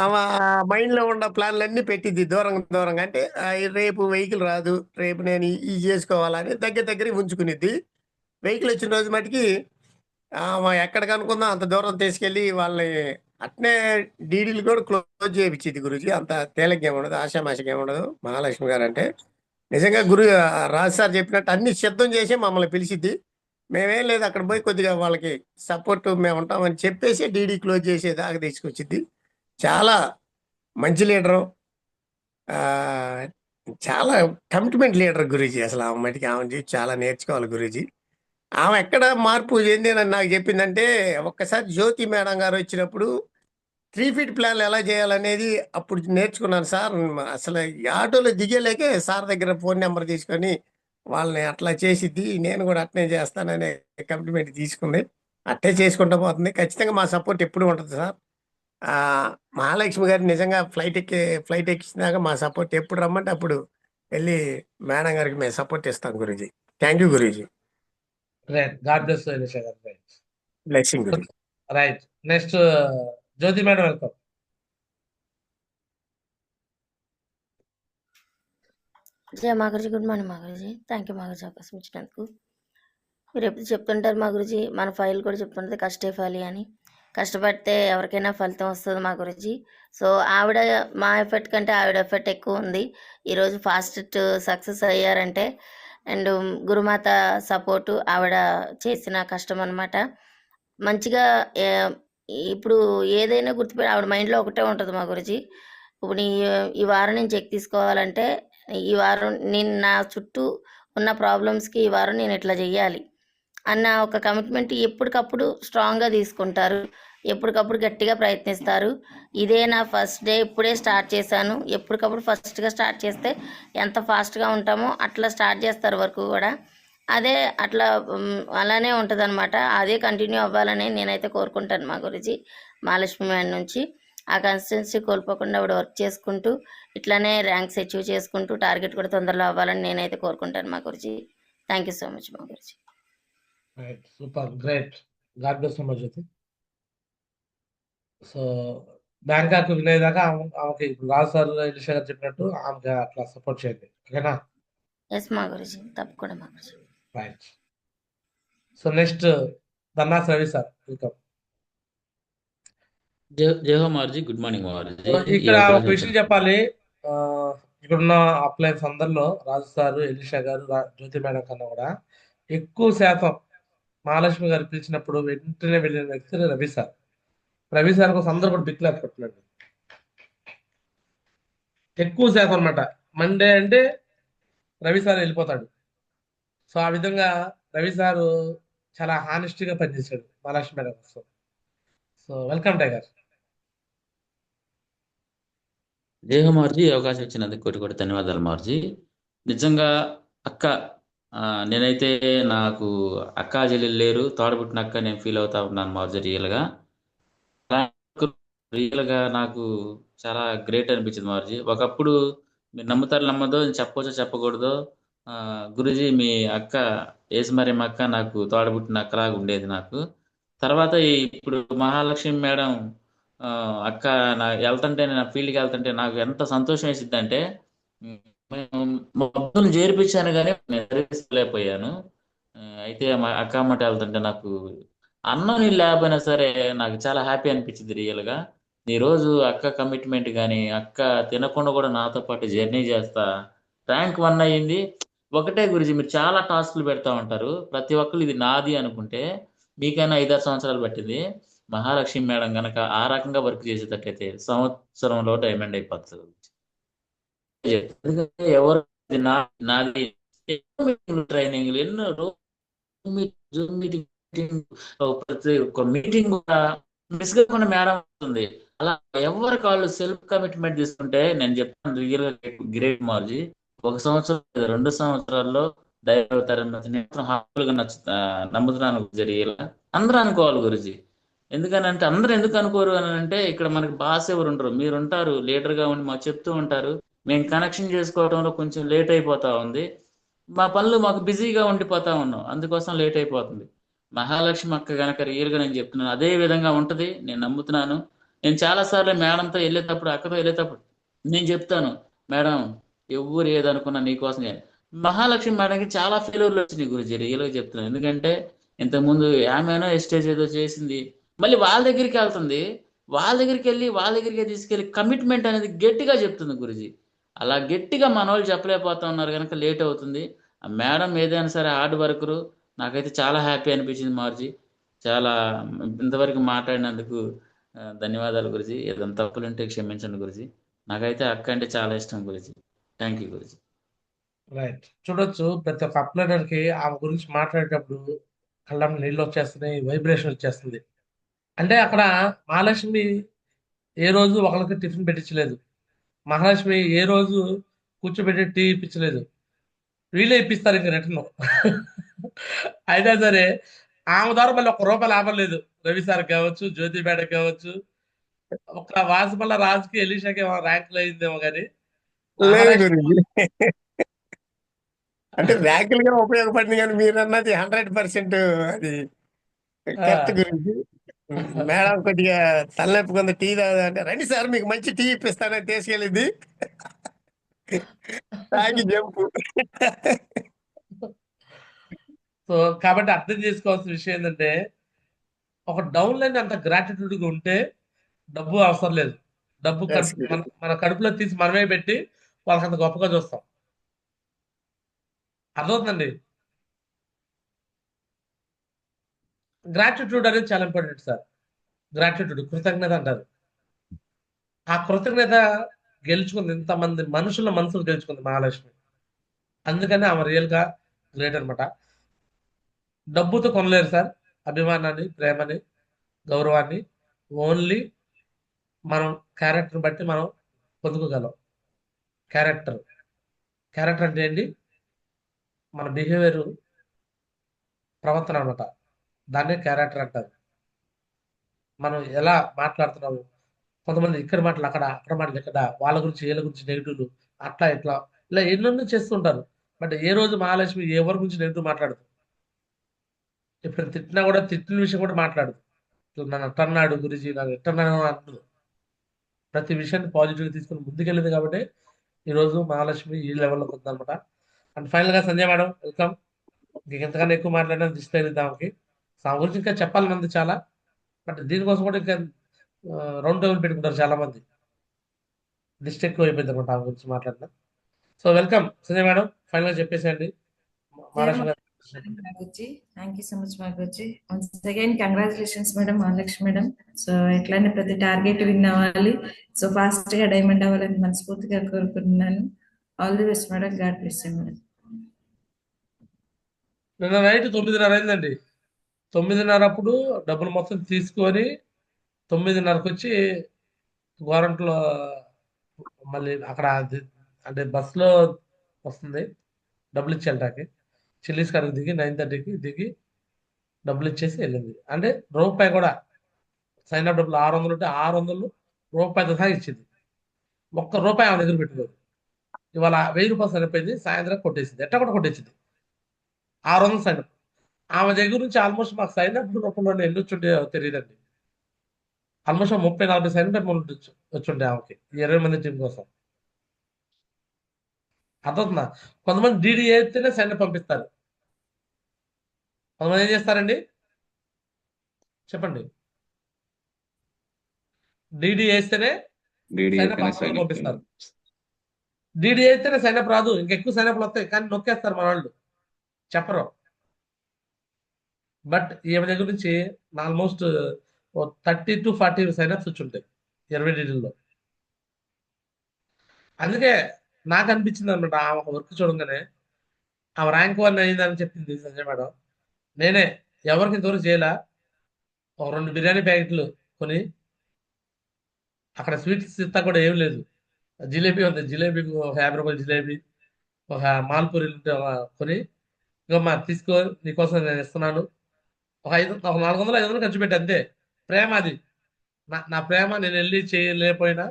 ఆమె మైండ్ లో ఉన్న ప్లాన్లు అన్ని పెట్టింది దూరంగా. అంటే రేపు వెహికల్ రాదు, రేపు నేను ఇది చేసుకోవాలని దగ్గర ఉంచుకునేది. వెహికల్ వచ్చిన రోజు మటుకి ఎక్కడికి అనుకుందాం అంత దూరం తీసుకెళ్ళి వాళ్ళని అట్నే డీడీలు కూడా క్లోజ్ చేయించింది గురూజీ. అంత తేలిగ్గా ఉండదు, ఆశామాషగా ఉండదు మహాలక్ష్మి గారు అంటే. నిజంగా రాజు సార్ చెప్పినట్టు అన్ని సిద్ధం చేసి మమ్మల్ని పిలిచిద్ది. మేమేం లేదు, అక్కడ పోయి కొద్దిగా వాళ్ళకి సపోర్ట్ మేము ఉంటామని చెప్పేసి డీడీ క్లోజ్ చేసేదాకా తీసుకొచ్చింది. చాలా మంచి లీడరు, చాలా కమిట్మెంట్ లీడర్ గురూజీ. అసలు ఆమె మటుకి ఆమె చాలా నేర్చుకోవాలి గురూజీ. ఆమె ఎక్కడ మార్పు చెందినని నాకు చెప్పిందంటే, ఒక్కసారి జ్యోతి మేడం గారు వచ్చినప్పుడు 3 ఫీట్ ప్లాన్లు ఎలా చేయాలనేది అప్పుడు నేర్చుకున్నాను సార్. అసలు ఈ ఆటోలో దిగేలేకే సార్ దగ్గర ఫోన్ నెంబర్ తీసుకొని వాళ్ళని అట్లా చేసిద్ది. నేను కూడా అట్నే చేస్తాననే కమిట్మెంట్ తీసుకుంది. అట్టే చేసుకుంటూ పోతుంది. ఖచ్చితంగా మా సపోర్ట్ ఎప్పుడూ ఉంటది సార్. మహాలక్ష్మి గారు నిజంగా ఫ్లైట్ ఎక్కించినాక మా సపోర్ట్ ఎప్పుడు రమ్మంటే అప్పుడు వెళ్ళి మేడం గారికి మేము సపోర్ట్ ఇస్తాం Guruji. Thank you Guruji. Right. God bless Elisha గారు. Right. Blessing Guruji. Right. Next Jyoti madam welcome. జయ మా గురుజీ, గుడ్ మార్నింగ్ మా గురుజీ. థ్యాంక్ యూ మా గురుజీ అవకాశం ఇచ్చినందుకు. మీరు ఎప్పుడు చెప్తుంటారు మా గురుజీ, మన ఫైల్ కూడా చెప్తుంటుంది కష్టే ఫలి అని. కష్టపడితే ఎవరికైనా ఫలితం వస్తుంది మా గురుజీ. సో ఆవిడ మా ఎఫర్ట్ కంటే ఆవిడ ఎఫర్ట్ ఎక్కువ ఉంది. ఈరోజు ఫాస్ట్ సక్సెస్ అయ్యారంటే అండ్ గురుమాత సపోర్టు ఆవిడ చేసిన కష్టం అనమాట. మంచిగా ఇప్పుడు ఏదైనా గుర్తుపెట్టి ఆవిడ మైండ్లో ఒకటే ఉంటుంది మా గురుజీ. ఇప్పుడు ఈ వారం నేను చెక్ తీసుకోవాలంటే ఈ వారం నేను నా చుట్టూ ఉన్న ప్రాబ్లమ్స్కి ఈ వారం నేను ఇట్లా చెయ్యాలి అన్న ఒక కమిట్మెంట్ ఎప్పటికప్పుడు స్ట్రాంగ్గా తీసుకుంటారు. ఎప్పటికప్పుడు గట్టిగా ప్రయత్నిస్తారు. ఇదే నా ఫస్ట్ డే, ఇప్పుడే స్టార్ట్ చేశాను. ఎప్పటికప్పుడు ఫస్ట్గా స్టార్ట్ చేస్తే ఎంత ఫాస్ట్గా ఉంటామో అట్లా స్టార్ట్ చేస్తారు వరకు కూడా. అదే అట్లా అలానే ఉంటుంది అనమాట. అదే కంటిన్యూ అవ్వాలని నేనైతే కోరుకుంటాను మా గురుజీ. మహాలక్ష్మి మేడం నుంచి ఆ కన్సిస్టెన్సీ కోల్పోకుండా ఆవిడ వర్క్ చేసుకుంటూ ఇట్లానే ర్యాంక్స్ అచీవ్ చేసుకుంటూ టార్గెట్ కూడా తొందరలో అవ్వాలని నేనైతే కోరుకుంటాను మా Guruji. Thank you so much మా Guruji. Right. Super. Great. God bless అమ్మ జ్యోతి. సో బ్యాంకాక్ విన్ అయ్యేదాకా ఆమెకి ఇప్పుడు రాజు సార్ ఎలీషా గారు చెప్పినట్టు ఆమెకి అట్లా సపోర్ట్ చేయండి. ఓకేనా? ఎస్ మా గురుజీ, తప్పకుండా మా గురుజీ. రైట్. సో నెక్స్ట్ ధర్నాస్ రవి సార్ వెల్కమ్. జై హో మారుజీ, గుడ్ మార్నింగ్ మారుజీ. ఈ ఇక్కడ ఒక అవకాశం విషయం చెప్పాలి. ఇక్కడున్న అప్లయన్స్ అందరిలో రాజు సార్, ఎలీషా గారు, జ్యోతి మేడం కన్నా కూడా ఎక్కువ శాతం మహాలక్ష్మి గారు పిలిచినప్పుడు వెంటనే వెళ్ళిన వ్యక్తి రవి సార్. రవి సార్ కోసం అందరూ కూడా బిక్ క్లాస్ కొట్టున్నాడు. ఎక్కువ శాతం అనమాట. మండే అంటే రవి సార్ వెళ్ళిపోతాడు. సో ఆ విధంగా రవి సారు చాలా హానెస్ట్గా పనిచేశాడు మహాలక్ష్మి మేడం కోసం. So welcome tiger. జై హో మారుజీ, ఈ అవకాశం ఇచ్చినందుకు కోటి కోటి ధన్యవాదాలు మారుజీ. నిజంగా అక్క నేనైతే నాకు అక్క చెల్లెలు లేరు, తోడబుట్టిన అక్క నేను ఫీల్ అవుతా ఉన్నాను మారుజీ. రియల్గా నాకు చాలా గ్రేట్ అనిపించింది మారుజీ. ఒకప్పుడు మీరు నమ్ముతారు నమ్మదో, చెప్పవచ్చో చెప్పకూడదో, గురుజీ మీ అక్క ఏసుమరి అక్క నాకు తోడబుట్టిన అక్కలాగా ఉండేది నాకు. తర్వాత ఇప్పుడు మహాలక్ష్మి మేడం అక్క వెళ్తుంటే నా ఫీల్డ్కి వెళ్తుంటే నాకు ఎంత సంతోషం వేసిద్ది అంటే, మొత్తం చేర్పించాను కానీ లేకపోయాను. అయితే మా అక్క అమ్మట వెళ్తుంటే నాకు అన్నం నీళ్ళు లేకపోయినా సరే నాకు చాలా హ్యాపీ అనిపించింది రియల్గా. ఈరోజు అక్క కమిట్మెంట్ కానీ అక్క తినకుండా కూడా నాతో పాటు జర్నీ చేస్తా ర్యాంక్ 1 అయ్యింది. ఒకటే గురించి మీరు చాలా టాస్క్లు పెడతా ఉంటారు, ప్రతి ఒక్కరు ఇది నాది అనుకుంటే మీకైనా 5-6 సంవత్సరాలు పట్టింది. మహాలక్ష్మి మేడం కనుక ఆ రకంగా వర్క్ చేసేటట్టయితే సంవత్సరంలో డైమండ్ అయిపోతుంది. ఎవరు నాది ట్రైనింగ్లు ఎన్నో ప్రతి ఒక్క మీటింగ్ కూడా మిస్ కాకుండా మేడం అవుతుంది. అలా ఎవరి కాళ్ళు సెల్ఫ్ కమిట్మెంట్ తీసుకుంటే నేను చెప్తాను రియల్ గ్రేట్ మార్జీ. 1 సంవత్సరం 2 సంవత్సరాల్లో డైరెక్ట్ అవుతారని నమ్ముతున్నాను రియల్. అందరూ అనుకోవాలి గురుజీ. ఎందుకనంటే అందరూ ఎందుకు అనుకోరు అని అంటే, ఇక్కడ మనకి బాస్ ఎవరు ఉండరు, మీరు ఉంటారు లీడర్గా ఉండి మాకు చెప్తూ ఉంటారు. మేము కనెక్షన్ చేసుకోవడంలో కొంచెం లేట్ అయిపోతా ఉంది. మా పనులు మాకు బిజీగా ఉండిపోతా ఉన్నాం, అందుకోసం లేట్ అయిపోతుంది. మహాలక్ష్మి అక్క కనుక రియల్గా నేను చెప్తున్నాను అదే విధంగా ఉంటుంది, నేను నమ్ముతున్నాను. నేను చాలాసార్లు మేడంతో వెళ్ళేటప్పుడు అక్కతో వెళ్ళేటప్పుడు నేను చెప్తాను, మేడం ఎవరు ఏదనుకున్నా నీకోసం. మహాలక్ష్మి మేడంకి చాలా ఫెయిల్యూర్లు వచ్చినాయి గురించి రియల్గా చెప్తున్నాను. ఎందుకంటే ఇంతకుముందు ఆమెనో ఎస్టేజ్ ఏదో చేసింది, మళ్ళీ వాళ్ళ దగ్గరికి వెళ్తుంది, వాళ్ళ దగ్గరికి వెళ్ళి వాళ్ళ దగ్గరికి తీసుకెళ్ళి కమిట్మెంట్ అనేది గట్టిగా చెప్తుంది గురుజీ. అలా గట్టిగా మన వాళ్ళు చెప్పలేకపోతా ఉన్నారు కనుక లేట్ అవుతుంది. ఆ మేడం ఏదైనా సరే హార్డ్ వర్కరు. నాకైతే చాలా హ్యాపీ అనిపించింది మార్జీ. చాలా ఇంతవరకు మాట్లాడినందుకు ధన్యవాదాలు గురుజీ. ఏదైనా తప్పులుంటే క్షమించండి గురుజీ. నాకైతే అక్క అంటే చాలా ఇష్టం Guruji. Thank you Guruji. Right. చూడొచ్చు ప్రతి ఒక్క అప్లైనర్కి ఆమె గురించి మాట్లాడేటప్పుడు కళ్ళం నీళ్ళు వచ్చేస్తున్నాయి, వైబ్రేషన్ వచ్చేస్తుంది. అంటే అక్కడ మహాలక్ష్మి ఏ రోజు ఒకరికి టిఫిన్ పెట్టించలేదు. మహాలక్ష్మి ఏ రోజు కూర్చోబెట్టి టీ ఇప్పించలేదు. వీళ్ళే ఇప్పిస్తారు ఇంక రిటర్న్. అయినా సరే ఆమె ద్వారా మళ్ళీ ఒక్క రూపాయి లాభం లేదు. రవి సార్ కావచ్చు, జ్యోతి మేడం కావచ్చు, ఒక వాసుమల్ల రాజుకి ఎలీషాకి ర్యాంకులు అయిందేమో కానీ లేదు మహాలక్ష్మి గురుజీ. అంటే ర్యాంకులుగా ఉపయోగపడింది కానీ మీరు అన్నది 100% అది కరెక్ట్ ఆ, గురించి. మేడం కొద్దిగా తలనొప్పి కొంత టీ తాగుదా అంటే రండి సార్ మీకు మంచి టీ ఇప్పిస్తానని తీసుకెళ్ళింది. తాగి జంపు. సో కాబట్టి అర్థం చేసుకోవాల్సిన విషయం ఏంటంటే ఒక డౌన్ లైన్ అంత గ్రాటిట్యూడ్గా ఉంటే డబ్బు అవసరం లేదు. డబ్బు Yes, మన కడుపులో తీసి మనమే పెట్టి వాళ్ళకి అంత గొప్పగా చూస్తాం. అర్థమవుతుందండి. గ్రాటిట్యూడ్ అనేది చాలా ఇంపార్టెంట్ సార్. గ్రాటిట్యూడ్ కృతజ్ఞత అంటారు. ఆ కృతజ్ఞత గెలుచుకుంది ఇంతమంది మనుషుల మనసులు గెలుచుకుంది మహాలక్ష్మి. అందుకని ఆమె రియల్గా గ్రేట్ అనమాట. డబ్బుతో కొనలేరు సార్ అభిమానాన్ని, ప్రేమని, గౌరవాన్ని. ఓన్లీ మనం క్యారెక్టర్ని బట్టి మనం పొందుకోగలం. క్యారెక్టర్ క్యారెక్టర్ అంటే ఏంటి? మన బిహేవియర్, ప్రవర్తన అనమాట. దాన్నే క్యారెక్టర్ అంటారు. మనం ఎలా మాట్లాడుతున్నాము, కొంతమంది ఇక్కడ మాటలు అక్కడ, అక్కడ మాటలు ఇక్కడ, వాళ్ళ గురించి వీళ్ళ గురించి నెగిటివ్లు, అట్లా ఇట్లా ఇలా ఎన్నెన్నో చేస్తుంటారు. బట్ ఏ రోజు మహాలక్ష్మి ఎవరి గురించి నెగిటివ్ మాట్లాడదు. ఇప్పుడు తిట్టినా కూడా తిట్టిన విషయం కూడా మాట్లాడదు. ఇట్లా నన్ను అట్టన్నాడు గురించి, నాకు ఎట్టన్నాడు అంటుంది. ప్రతి విషయాన్ని పాజిటివ్గా తీసుకుని ముందుకెళ్ళింది కాబట్టి ఈరోజు మహాలక్ష్మి ఈ లెవెల్లోకి ఉందన్నమాట. అండ్ ఫైనల్గా సంజయ్ మేడం వెల్కమ్. ఇంకెంతకన్నా ఎక్కువ మాట్లాడినా దిష్టి తగిలిద్దాం ఆమెకి. సో ఆమె గురించి ఇంకా చెప్పాలి మంది చాలా. బట్ దీనికోసం కూడా ఇంకా రౌండ్ టేబుల్ పెట్టుకుంటారు చాలా మంది. దిష్టి ఎక్కువ అయిపోయింది అనమాట ఆమె గురించి మాట్లాడినా. So welcome Sanjay madam, final గా చెప్పేసేయండి మహాలక్ష్మి గారు. Maguchi. Thank you so much, Maguchi. Once again, congratulations, Madam Mahalakshmi Madam. So, ఎట్లానే ప్రతి టార్గెట్ విన్ అవ్వాలి. సో ఫాస్ట్ గా డైమండ్ అవ్వాలని మనస్ఫూర్తిగా కోరుకుంటున్నాను. All the best madam. God bless you madam. నిన్న నైట్ 9:30 అయిందండి. 9:30 అప్పుడు డబ్బులు మొత్తం తీసుకొని 9:30కి వచ్చి గోరంట్లో మళ్ళీ అక్కడ అంటే బస్సులో వస్తుంది డబ్బులు ఇచ్చి వెళ్ళటానికి. చిల్లీస్ కాడికి దిగి 9:30కి దిగి డబ్బులు ఇచ్చేసి వెళ్ళింది. అంటే రూపాయి కూడా సైన్ అప్ డబ్బులు 600 ఉంటే 600 రూపాయితో సహా ఇచ్చింది. ఒక్క రూపాయి ఆమె దగ్గర పెట్టుకోదు. ఇవాళ 1000 రూపాయలు సైన్ అప్ అయింది, సాయంత్రం కొట్టేసింది. ఎట్ట కూడా కొట్టేసింది. 600 సైన్ అప్. ఆమె దగ్గర నుంచి ఆల్మోస్ట్ మాకు సైన్ అప్ రూపంలో ఎన్ని వచ్చుంటే తెలియదండి. ఆల్మోస్ట్ 30-40 సైన్ అప్ వచ్చుండే ఆమెకి 20 మంది టీం కోసం. అర్థవుతుందా? కొంతమంది డీడీ అయితేనే సైన్ అప్ పంపిస్తారు. కొంతమంది ఏం చేస్తారండి చెప్పండి? డీడీ వేస్తేనే డీడీ సైన్ అప్ అయితేనే అకౌంట్ సైన్ అప్. పంపిస్తారు. డీడీ అయితేనే సైన్ అప్ రాదు. ఇంకెక్కువ సైన్ అప్లు వస్తాయి కానీ నొక్కేస్తారు మన వాళ్ళు, చెప్పరు. బట్ ఈమె దగ్గర నుంచి ఆల్మోస్ట్ 30 to 40 సైన్ అప్స్ వచ్చి ఉంటాయి 20 డీడీల్లో. అందుకే నాకు అనిపించింది అనమాట ఆమె వర్క్ చూడంగానే. ఆమె ర్యాంక్ 1 అయిందని చెప్పింది సంజయ్ మేడం. నేనే ఎవరికి ఇంతవరకు చేయలే. ఒక 2 బిర్యానీ ప్యాకెట్లు కొని, అక్కడ స్వీట్స్ ఇస్తా కూడా ఏం లేదు. జిలేబీ ఉంది, జిలేబీకి ఒక 50 రూపాయలు జిలేబీ, ఒక మాల్పూరి కొని, ఇగమ్మా తీసుకో నీకోసం నేను ఇస్తున్నాను. ఒక 400-500 ఖర్చు పెట్టి అంతే. ప్రేమ అది. నా ప్రేమ. నేను వెళ్ళి చేయలేకపోయినా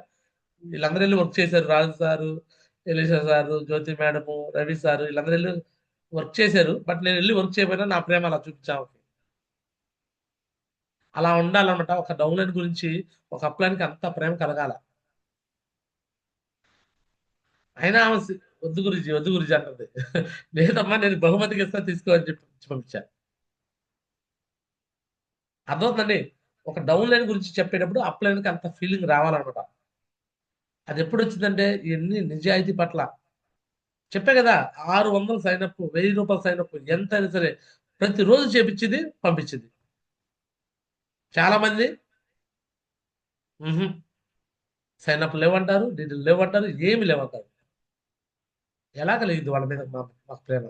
వీళ్ళందరూ వెళ్ళి వర్క్ చేశారు. రాజు సారు, ఎలీషా సారు, జ్యోతి మేడము, రవి సారు వీళ్ళందరూ వెళ్ళి వర్క్ చేశారు. బట్ నేను వెళ్ళి వర్క్ చేయకపోయినా నా ప్రేమ అలా చూపించాము. అలా ఉండాలన్నమాట. ఒక డౌన్లైన్ గురించి ఒక అప్లైన్కి అంత ప్రేమ కలగాల. అయినా ఆమె వద్దు గురించి అంటుంది. లేదమ్మా నేను బహుమతికి ఇస్తా తీసుకో అని చెప్పి పంపించా. అర్థమవుతుందండి? ఒక డౌన్ లైన్ గురించి చెప్పేటప్పుడు అప్ లైన్కి అంత ఫీలింగ్ రావాలన్నమాట. అది ఎప్పుడు వచ్చిందంటే ఇవన్నీ నిజాయితీ పట్ల. చెప్పే కదా 600 సైన్ అప్, 1000 రూపాయలు సైన్ అప్ ఎంతైనా సరే ప్రతిరోజు చేపించింది, పంపించింది. చాలా మంది సైన్ అప్ లేవంటారు, డీటెయిల్ లేవంటారు, ఏమి లేవంటారు. ఎలా కలిగింది వాళ్ళ మీద మాకు ప్రేమ?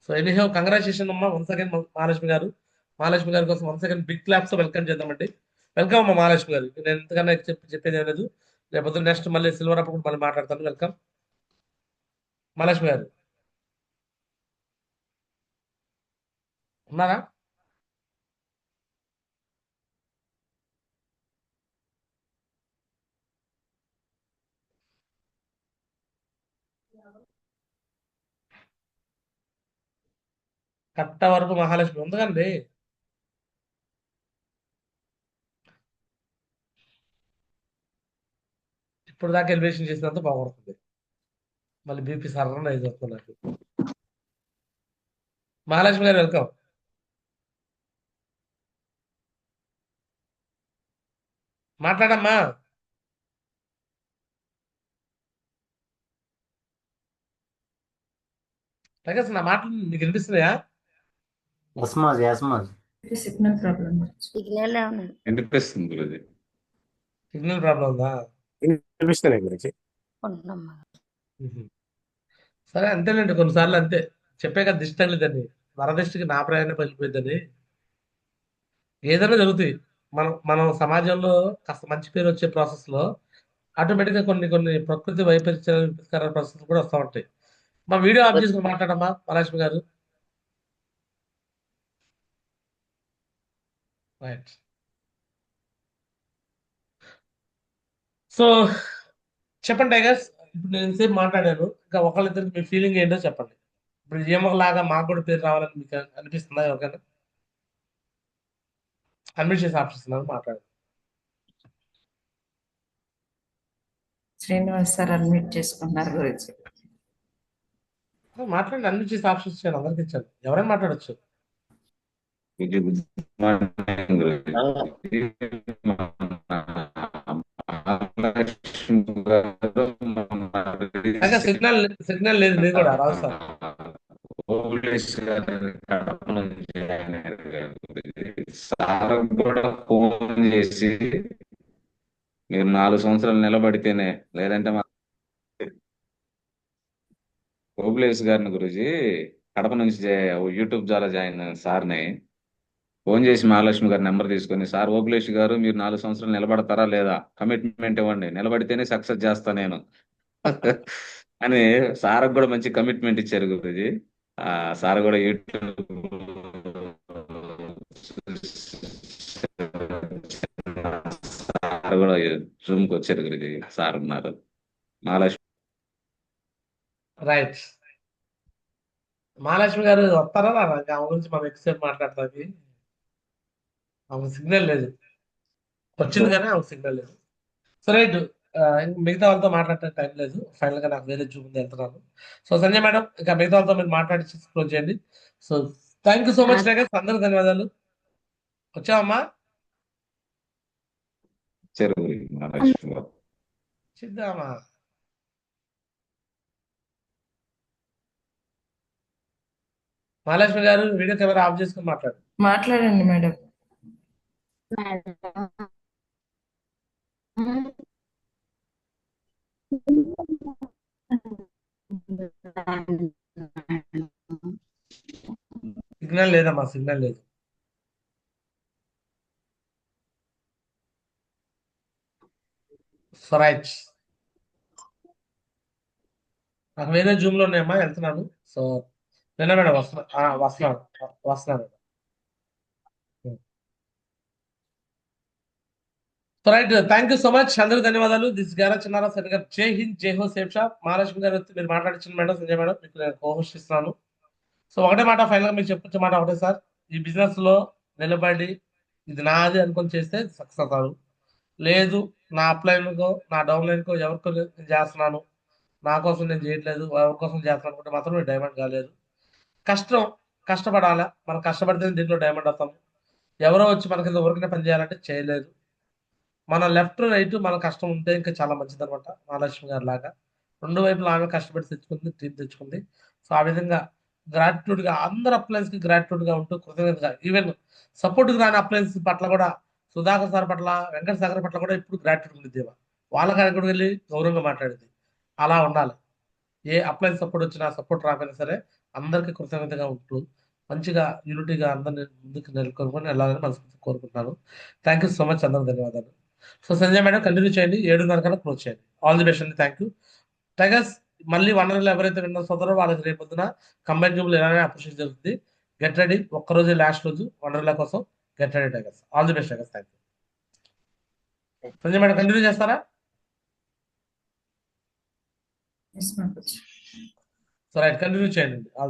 సో ఎనీహౌ కంగ్రాచులేషన్ అమ్మా వన్స్ అగైన్ మహాలక్ష్మి గారు. మహాలక్ష్మి గారి కోసం once again big claps welcome చేద్దామండి. వెల్కమ్ అమ్మా మహాలక్ష్మి గారు. నేను ఎంతకన్నా చెప్పేది ఏం లేదు. రేపు నెక్స్ట్ మళ్ళీ సిల్వర్ అప్పుడు కూడా మళ్ళీ మాట్లాడతాను. వెల్కమ్ మహాలక్ష్మి గారు. ఉన్నారా? కట్ట వరకు మహాలక్ష్మి ఉందండి. ఇప్పుడు దాకా ఎలివేషన్ చేసినంత బాగుంటుంది. మళ్ళీ బీపీ సర్రని ఐదు వస్తుంది నాకు. మహాలక్ష్మి గారు వెల్కమ్. మాట్లాడమ్మా. లగేజ్ నా మాటలు మీకు వినిపిస్తున్నాయా? యస్మాజ్ యస్మాజ్ సిగ్నల్ ప్రాబ్లం. సిగ్నల్ ఏమన్నా వినిపిస్తుంది గురుజీ. సిగ్నల్ ప్రాబ్లం ఉందా? వినిపిస్తున్నాయి గురించి. ఉంటున్నామ్మా. సరే అంతేలేండి, కొన్నిసార్లు అంతే. చెప్పే కదా దిష్టి తగిలిద్దని, వరదిష్టికి నా ప్రయాణం పగిలిపోయిందని. ఏదైనా జరుగుతాయి. మనం సమాజంలో కాస్త మంచి పేరు వచ్చే ప్రాసెస్ లో ఆటోమేటిక్ గా కొన్ని కొన్ని ప్రకృతి వైపరీత్యాలు విపత్కర పరిస్థితులు కూడా వస్తూ ఉంటాయి. మా వీడియో ఆఫ్ చేసుకుని మాట్లాడమ్మా మహాలక్ష్మి గారు. రైట్. సో చెప్పండి టైగర్స్. ఇప్పుడు నేను ఎంతసేపు మాట్లాడాను, ఇంకా ఒకళ్ళిద్దరికి మీ ఫీలింగ్ ఏంటో చెప్పండి. ఇప్పుడు ఏమలాగా మాకు కూడా పేరు రావాలని మీకు అనిపిస్తుందా? ఎవరికైనా అడ్మిట్ చేసి ఆప్షిస్తున్నాను మాట్లాడండి. శ్రీనివాస్ సార్ అడ్మిట్ చేసుకున్నారు గురించి. మాట్లాడండి, అడ్మిట్ చేసి ఆప్షన్స్ ఇచ్చాను, అందరికి ఇచ్చాను, ఎవరైనా మాట్లాడచ్చు. Good morning Guruji. సిగ్నల్ లేదు మీరు కూడా రాదు సార్. కడప నుంచి సార్ కూడా ఫోన్ చేసి మీరు 4 సంవత్సరాలు నిలబడితేనే, లేదంటే మా ఓబులేష్ గారిని గురుజీ కడప నుంచి యూట్యూబ్ ద్వారా జాయిన్ సార్ని ఫోన్ చేసి మహాలక్ష్మి గారి నెంబర్ తీసుకొని, సార్ ఓబులేష్ గారు మీరు 4 సంవత్సరాలు నిలబడతారా లేదా, కమిట్మెంట్ ఇవ్వండి, నిలబడితేనే సక్సెస్ చేస్తా నేను అని సార్ కూడా మంచి కమిట్మెంట్ ఇచ్చారు గురుజీ. సార్ కూడా యూట్యూబ్ సార్ కూడా జూమ్ కి వచ్చారు గురుజీ. సార్ ఉన్నారు మహాలక్ష్మి. రైట్. మహాలక్ష్మి గారు వస్తారా రారా? ఆమె గురించి మనం ఎక్కువసేపు మాట్లాడతాకి. ఆమె సిగ్నల్ లేదు, వచ్చింది కానీ ఆమె సిగ్నల్ లేదు. సో రైట్, మిగతా వాళ్ళతో మాట్లాడే టైం లేదు. ఫైనల్ గా నాకు వేరే జూమ్ ఉంది, వెళ్తున్నాను. సో సంజయ్ మేడం, ఇంకా మిగతా వాళ్ళతో మీరు మాట్లాడి క్లోజ్ చేయండి. So thank you so much tigers, అందరూ ధన్యవాదాలు. వచ్చావమ్మా? వచ్చారు గురుజీ మహాలక్ష్మి గారు. చిద్దామా? మహాలక్ష్మి గారు వీడియో కెమెరా ఆఫ్ చేసుకుని మాట్లాడండి మేడం. సిగ్నల్ లేదమ్మా, సిగ్నల్ లేదు. సో రైట్, నాకు వేరే జూమ్ లో ఉన్నాయమ్మా, వెళ్తున్నాను. సో నిన్న మేడం వస్తున్నాను. Right, thank you so much, అందరూ ధన్యవాదాలు. దిస్ గారా చిన్నారా సరి గారు. జై హింద్, జై హో సేఫ్ షాప్. మహాలక్ష్మి గారు మీరు మాట్లాడించిన మేడం, సంజయ్ మేడం, మీకు నేను కోహోస్ట్ ఇస్తున్నాను. సో ఒకటే మాట ఫైనల్ గా మీకు చెప్పొచ్చే మాట ఒకటే సార్, ఈ బిజినెస్ లో నిలబడి ఇది నాది అనుకొని చేస్తే సక్సెస్ అవుతారు. లేదు నా అప్లైన్కో నా డౌన్లైన్కో ఎవరికో నేను చేస్తున్నాను, నా కోసం నేను చేయట్లేదు, ఎవరి కోసం చేస్తున్నాను అనుకుంటే మాత్రం మీరు డైమండ్ కాలేదు. కష్టపడాలా, మనం కష్టపడితే దీంట్లో డైమండ్ అవుతాము. ఎవరో వచ్చి మనకి ఊరికనే పని చేయాలంటే చేయలేదు. మన లెఫ్ట్ రైట్ మన కష్టం ఉంటే ఇంకా చాలా మంచిది అనమాట. మహాలక్ష్మి గారి లాగా రెండు వైపులు ఆమె కష్టపడి తెచ్చుకుంది, టీం తెచ్చుకుంది. సో ఆ విధంగా గ్రాటిట్యూడ్ గా అందరు అప్లయన్స్ కి గ్రాటిట్యూడ్ గా ఉంటూ కృతజ్ఞతగా, ఈవెన్ సపోర్ట్ రాని అప్లయన్స్ పట్ల కూడా, సుధాకర్ సార్ పట్ల, వెంకట సాగర్ పట్ల కూడా ఇప్పుడు గ్రాటిట్యూడ్ ఉంది. వాళ్ళకి అక్కడ వెళ్ళి గౌరవంగా మాట్లాడింది. అలా ఉండాలి. ఏ అప్లయన్స్ సపోర్ట్ వచ్చినా, సపోర్ట్ రాకపోయినా సరే అందరికీ కృతజ్ఞతగా ఉంటూ మంచిగా యూనిటీగా అందరిని ముందుకు నెలకొల్పుకొని వెళ్ళాలని మనస్ఫూర్తిగా కోరుకుంటున్నాను. థ్యాంక్ యూ సో మచ్, అందరూ ధన్యవాదాలు. సో సంజయ్ మేడం కంటిన్యూ చేయండి, 7:30 కల్లా క్లోజ్ చేయండి. ఆల్ ది బెస్ట్ అండి. Thank you. టైగర్స్ మళ్ళీ వనరులు ఎవరైతే విన్న సోదరో వాళ్ళకి రేపు పొద్దున కంబైన్ జూబులు ఇలానే అప్రిషియేట్ జరుగుతుంది. గెట్ రెడీ, ఒక్కరోజు లాస్ట్ రోజు వనరుల కోసం get ready tigers. All the best tigers. Thank you. Sanjay madam continue చేస్తారా? Yes, Maguchi. So right, continue చేయండి. All the